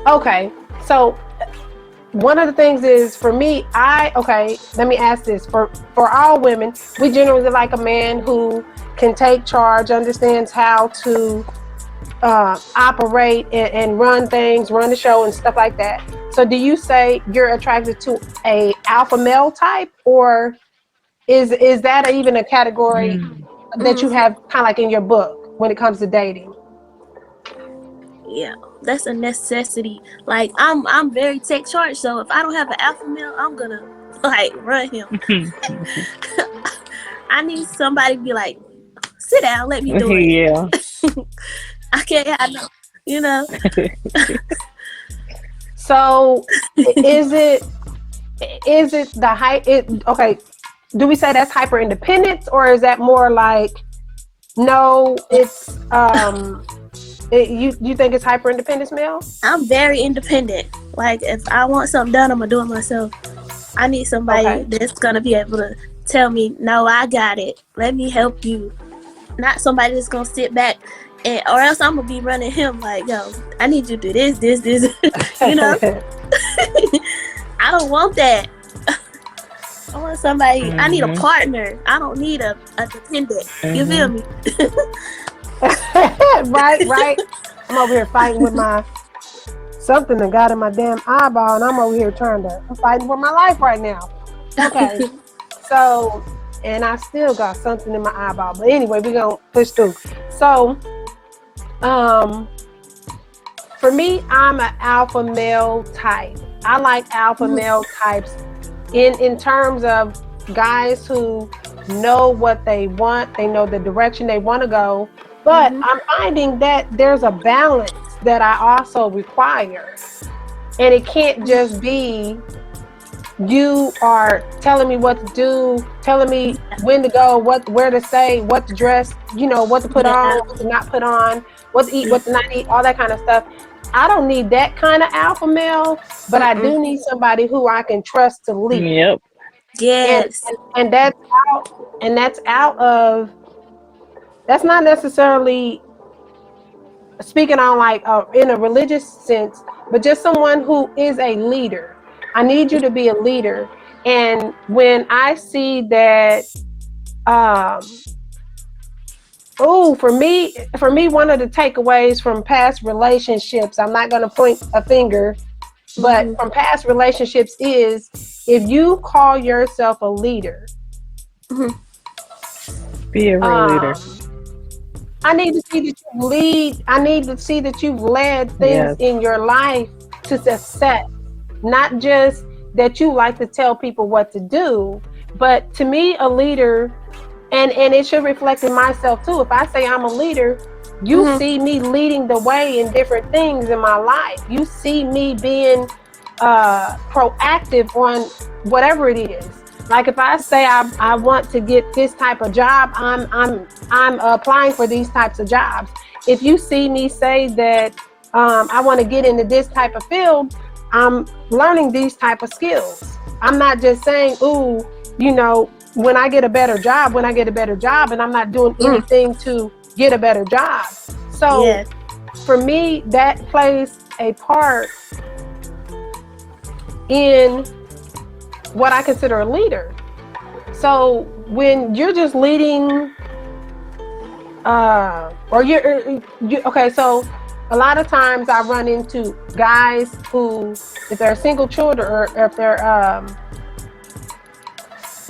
okay, so one of the things is, for me, let me ask this. For all women, we generally like a man who can take charge, understands how to operate and run things, run the show and stuff like that. So do you say you're attracted to a alpha male type, or is that even a category that you have kind of like in your book when it comes to dating? Yeah, that's a necessity. Like, I'm very tech charged, so if I don't have an alpha male, I'm gonna like run him. I need somebody to be like, sit down, let me do it. Yeah. I can't have no, you know. So is it the height? Okay, do we say that's hyper independence, or is that more like, no, it's you think it's hyper independence, Mel? I'm very independent. Like, if I want something done, I'm gonna do it myself. I need somebody that's gonna be able to tell me, no, I got it, let me help you. Not somebody that's gonna sit back or else I'm gonna be running him like, yo, I need you to do this, you know. I don't want that. I want somebody. I need a partner. I don't need a dependent. You feel me? right. I'm over here fighting with something that got in my damn eyeball, and I'm over here I'm fighting for my life right now. Okay. So, and I still got something in my eyeball, but anyway, we're gonna push through. So, for me, I'm an alpha male type. I like alpha male types in terms of guys who know what they want, they know the direction they want to go. But I'm finding that there's a balance that I also require. And it can't just be, you are telling me what to do, telling me when to go, where to say, what to dress, you know, what to put on, what to not put on, what to eat, what to not eat, all that kind of stuff. I don't need that kind of alpha male, but I do need somebody who I can trust to lead. Yep. Yes. And that's out of, that's not necessarily speaking on like in a religious sense, but just someone who is a leader. I need you to be a leader. And when I see that, for me, one of the takeaways from past relationships, I'm not going to point a finger, but from past relationships is, if you call yourself a leader, be a real leader. I need to see that you lead. I need to see that you've led things in your life to success, not just that you like to tell people what to do. But to me, a leader, and it should reflect in myself too. If I say I'm a leader, you see me leading the way in different things in my life. You see me being proactive on whatever it is. Like if I say I want to get this type of job, I'm applying for these types of jobs. If you see me say that I want to get into this type of field, I'm learning these type of skills. I'm not just saying, ooh, you know, when I get a better job, and I'm not doing anything to get a better job. So for me, that plays a part in what I consider a leader. So when you're just leading, or you okay, so a lot of times I run into guys who, if they're single children or if they're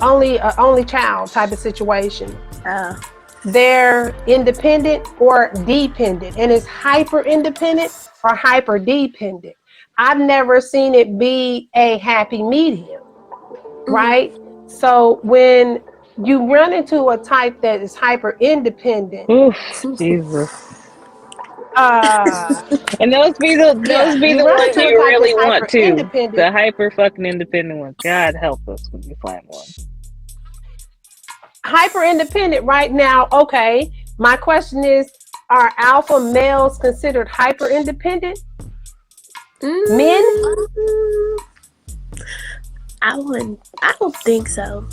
only child type of situation, they're independent or dependent, and it's hyper independent or hyper dependent. I've never seen it be a happy medium, right? So when you run into a type that is hyper independent, Jesus. and those be the ones you really want to. The hyper fucking independent ones. God help us when you find one. Hyper independent right now. Okay, my question is: are alpha males considered hyper independent? Men? I don't think so.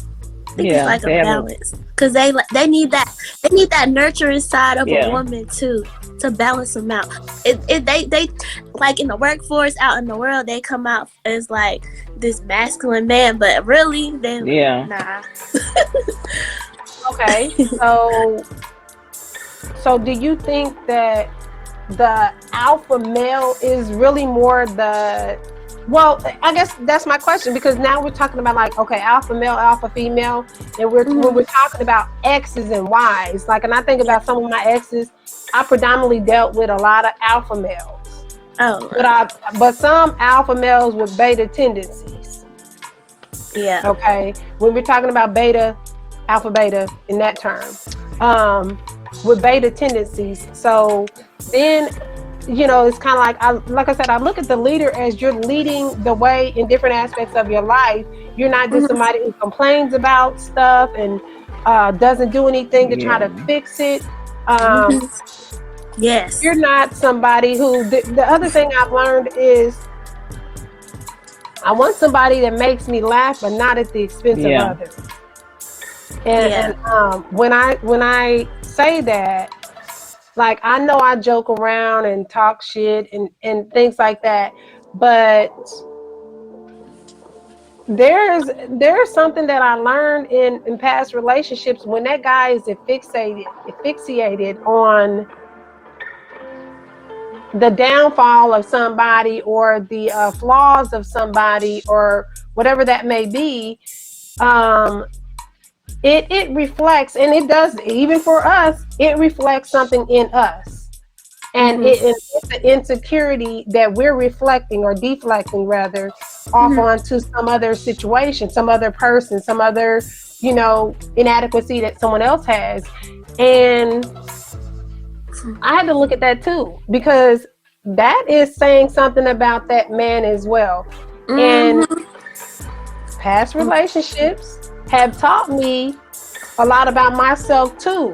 I think it's like a balance, because they need that nurturing side of a woman too, to balance them out. They like in the workforce, out in the world, they come out as like this masculine man, but really nah. Okay, so do you think that the alpha male is really more the, well, I guess that's my question, because now we're talking about like, okay, alpha male, alpha female, and when we're talking about X's and Y's, like, and I think about some of my exes, I predominantly dealt with a lot of alpha males. But some alpha males with beta tendencies. Yeah. Okay, when we're talking about beta, alpha beta in that term, with beta tendencies. So then, you know, it's kind of like I said, I look at the leader as you're leading the way in different aspects of your life. You're not just somebody who complains about stuff and doesn't do anything to try to fix it. Yes. You're not somebody who, the other thing I've learned is I want somebody that makes me laugh, but not at the expense of others. And when I say that, like, I know I joke around and talk shit and things like that, but there's something that I learned in past relationships. When that guy is asphyxiated on the downfall of somebody or the flaws of somebody or whatever that may be, it reflects, and it does, even for us, it reflects something in us. And it's the insecurity that we're reflecting or deflecting rather off onto some other situation, some other person, some other, you know, inadequacy that someone else has. And I had to look at that too, because that is saying something about that man as well. And past relationships have taught me a lot about myself too.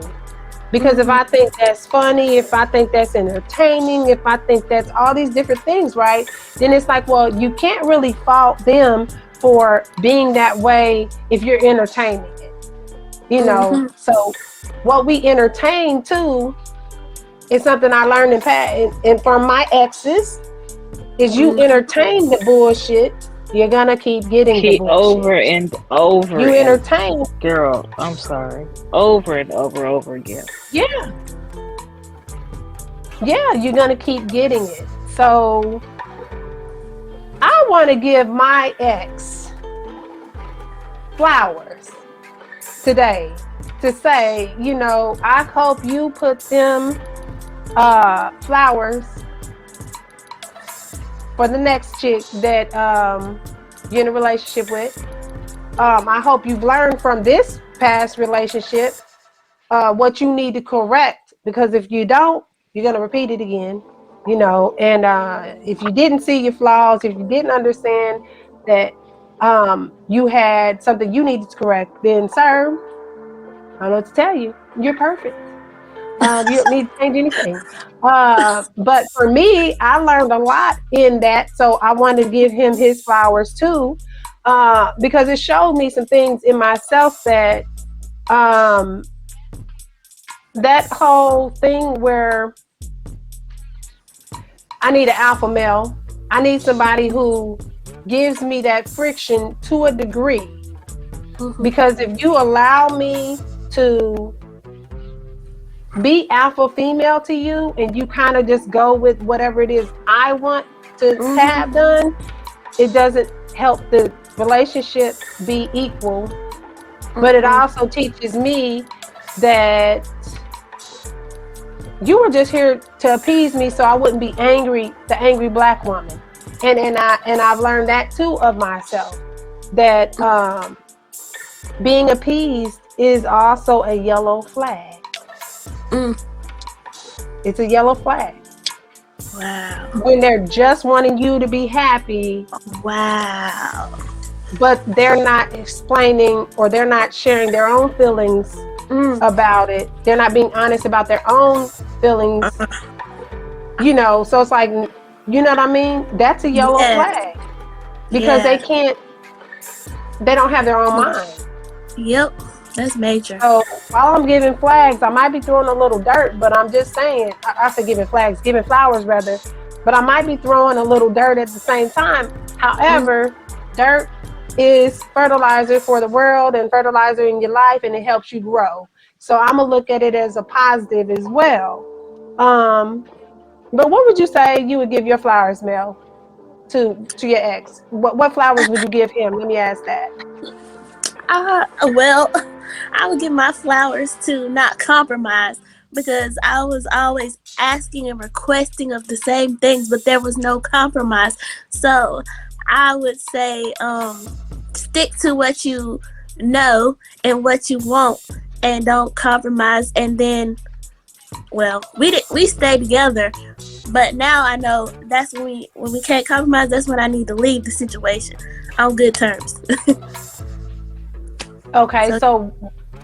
Because if I think that's funny, if I think that's entertaining, if I think that's all these different things, right? Then it's like, well, you can't really fault them for being that way if you're entertaining it. You know, so what we entertain too is something I learned in past and from my exes is you entertain the bullshit, you're gonna keep getting the bullshit. Over and over. You entertain. Girl, I'm sorry. Over and over again. Yeah. Yeah, you're gonna keep getting it. So I want to give my ex flowers today to say, you know, I hope you put them flowers for the next chick that you're in a relationship with. I hope you've learned from this past relationship what you need to correct, because if you don't, you're going to repeat it again, you know. And if you didn't see your flaws, if you didn't understand that you had something you needed to correct, then sir, I don't know what to tell you. You're perfect. You don't need to change anything. But for me, I learned a lot in that. So I wanted to give him his flowers too, because it showed me some things in myself that that whole thing where I need an alpha male. I need somebody who gives me that friction to a degree. Because if you allow me to be alpha female to you and you kind of just go with whatever it is I want to have done, it doesn't help the relationship be equal. But it also teaches me that you were just here to appease me so I wouldn't be angry, the angry Black woman. And I've learned that too of myself, that being appeased is also a yellow flag. It's a yellow flag. Wow. When they're just wanting you to be happy. Wow. But they're not explaining, or they're not sharing their own feelings about it. They're not being honest about their own feelings. You know, so it's like, you know what I mean? That's a yellow flag. Because they don't have their own mind. Yep, that's major. So while I'm giving flags, I might be throwing a little dirt, but I'm just saying, I say giving flags, giving flowers rather, but I might be throwing a little dirt at the same time. However, dirt is fertilizer for the world and fertilizer in your life, and it helps you grow. So I'm gonna look at it as a positive as well. But what would you say you would give your flowers, Mel, to your ex? What flowers would you give him? Let me ask that. Well, I would give my flowers to not compromise, because I was always asking and requesting of the same things, but there was no compromise. So I would say stick to what you know and what you want, and don't compromise. And then, well, we stayed together, but now I know that's when we can't compromise. That's when I need to leave the situation on good terms. Okay, so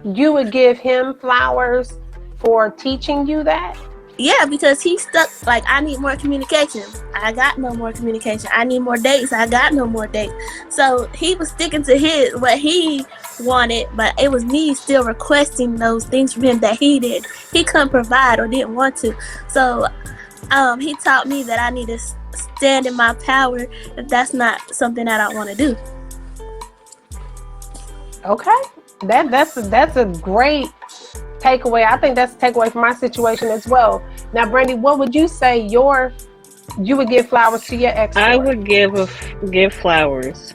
you would give him flowers for teaching you that? Yeah, because he stuck, like, I need more communication. I got no more communication. I need more dates. I got no more dates. So he was sticking to what he wanted, but it was me still requesting those things from him that he couldn't provide or didn't want to. So he taught me that I need to stand in my power if that's not something that I want to do. Okay, that's a great takeaway. I think that's a takeaway from my situation as well. Now, Brandy, what would you say you would give flowers to your ex? I would give flowers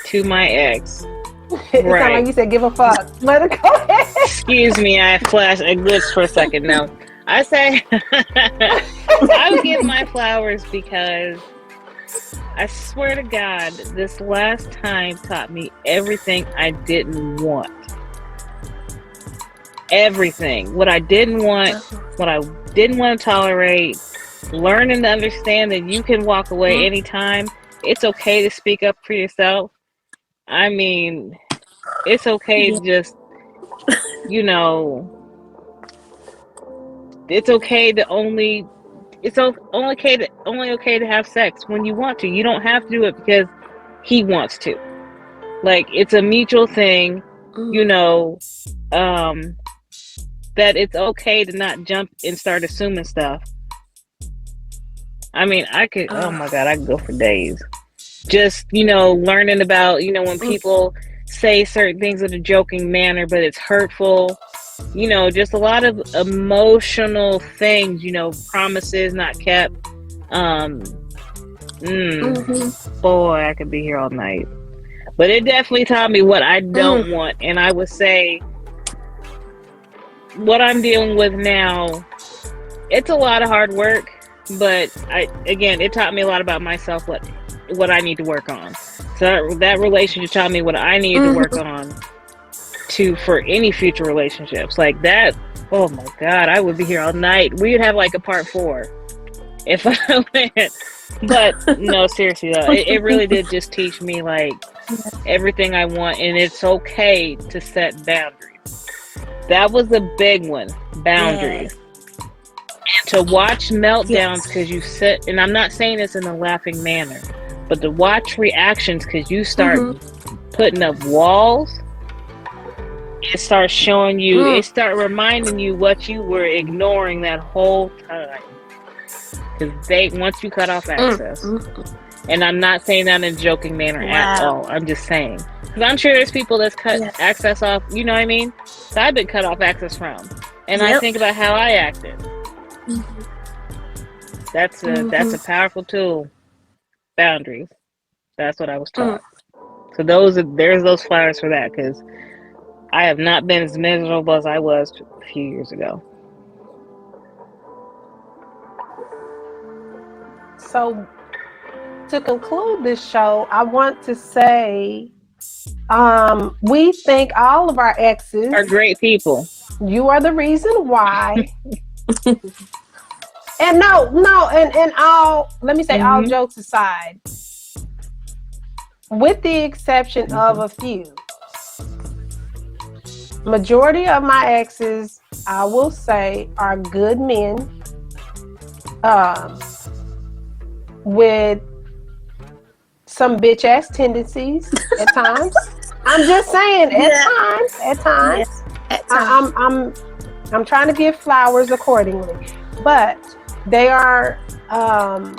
to my ex. It sounded like you said give a fuck. Let it go. Excuse me, I glitched for a second. No, I say I would give my flowers because I swear to God, this last time taught me everything I didn't want. Everything. What I didn't want, what I didn't want to tolerate, learning to understand that you can walk away anytime. It's okay to speak up for yourself. I mean, it's okay to just, it's okay to only okay to have sex when you want to. You don't have to do it because he wants to. Like, it's a mutual thing, that it's okay to not jump and start assuming stuff. I mean, oh my God, I could go for days. Just, learning about, when people say certain things in a joking manner, but it's hurtful. Just a lot of emotional things, promises not kept. Boy, I could be here all night. But it definitely taught me what I don't want. And I would say what I'm dealing with now, it's a lot of hard work, but it taught me a lot about myself, what I need to work on. So that relationship taught me what I need to work on for any future relationships. Like that, oh my God, I would be here all night. We would have like a part 4 if I went. But no, seriously though, it really did just teach me like everything I want, and it's okay to set boundaries. That was a big one. boundaries. To watch meltdowns because you sit, and I'm not saying this in a laughing manner, but to watch reactions because you start putting up walls, it starts showing you, it starts reminding you what you were ignoring that whole time. Because once you cut off access, and I'm not saying that in a joking manner at all, I'm just saying. Because I'm sure there's people that's cut access off, you know what I mean? So I've been cut off access from. And I think about how I acted. That's a powerful tool. Boundaries. That's what I was taught. So there's those flowers for that, because I have not been as miserable as I was a few years ago. So to conclude this show, I want to say we thank all of our exes. Are great people. You are the reason why. And and all, let me say, all jokes aside, with the exception of a few, majority of my exes, I will say, are good men, with some bitch ass tendencies at times. I'm just saying, at times. I'm trying to give flowers accordingly, but they are not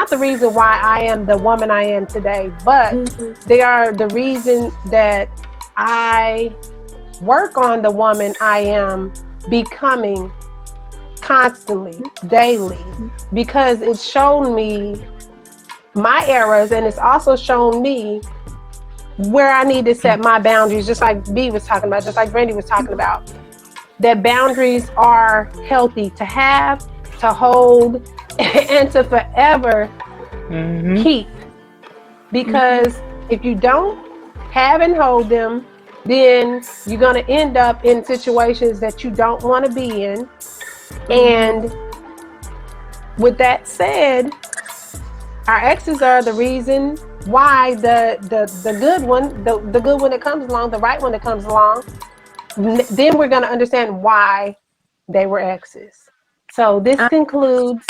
the reason why I am the woman I am today, but they are the reason that I work on the woman I am becoming constantly, daily, because it's shown me my errors, and it's also shown me where I need to set my boundaries, just like B was talking about, just like Brandy was talking about. That boundaries are healthy to have, to hold, and to forever keep. Because if you don't have and hold them, then you're going to end up in situations that you don't want to be in. And with that said, our exes are the reason why the good one, the good one that comes along, the right one that comes along, then we're going to understand why they were exes. So this concludes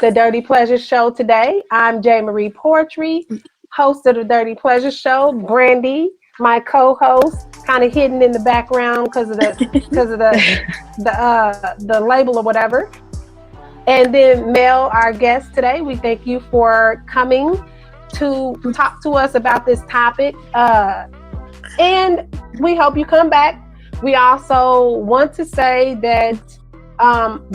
the Dirty Pleasure Show today. I'm J. Marie Portree, host of the Dirty Pleasure Show. Brandy, my co-host, kind of hidden in the background because of the label or whatever. And then Mel, our guest today, we thank you for coming to talk to us about this topic. And we hope you come back. We also want to say that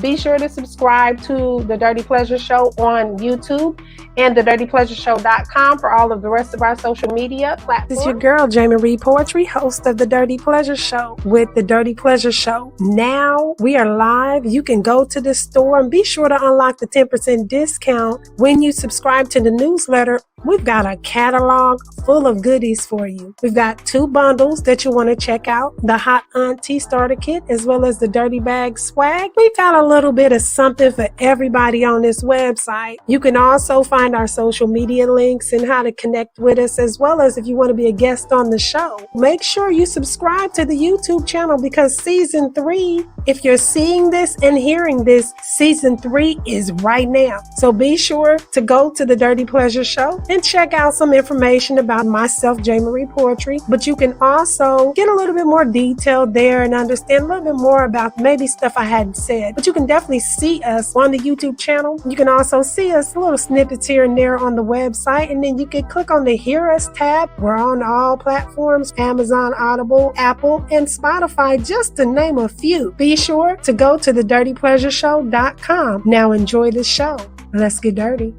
be sure to subscribe to the Dirty Pleasure Show on YouTube and the dirtypleasureshow.com for all of the rest of our social media platforms. This is your girl, J. Marie Portree, host of the Dirty Pleasure Show with the Dirty Pleasure Show. Now we are live. You can go to the store and be sure to unlock the 10% discount when you subscribe to the newsletter. We've got a catalog full of goodies for you. We've got 2 bundles that you want to check out, the Hot Auntie Starter Kit, as well as the Dirty Bag Swag. We've got a little bit of something for everybody on this website. You can also find our social media links and how to connect with us, as well as if you want to be a guest on the show. Make sure you subscribe to the YouTube channel, because season 3, if you're seeing this and hearing this, season 3 is right now. So be sure to go to the Dirty Pleasure Show and check out some information about myself, J. Marie Portree. But you can also get a little bit more detail there and understand a little bit more about maybe stuff I hadn't said. But you can definitely see us on the YouTube channel. You can also see us little snippets here and there on the website. And then you can click on the Hear Us tab. We're on all platforms, Amazon, Audible, Apple, and Spotify, just to name a few. Be sure to go to the dirtypleasureshow.com. Now enjoy the show. Let's get dirty.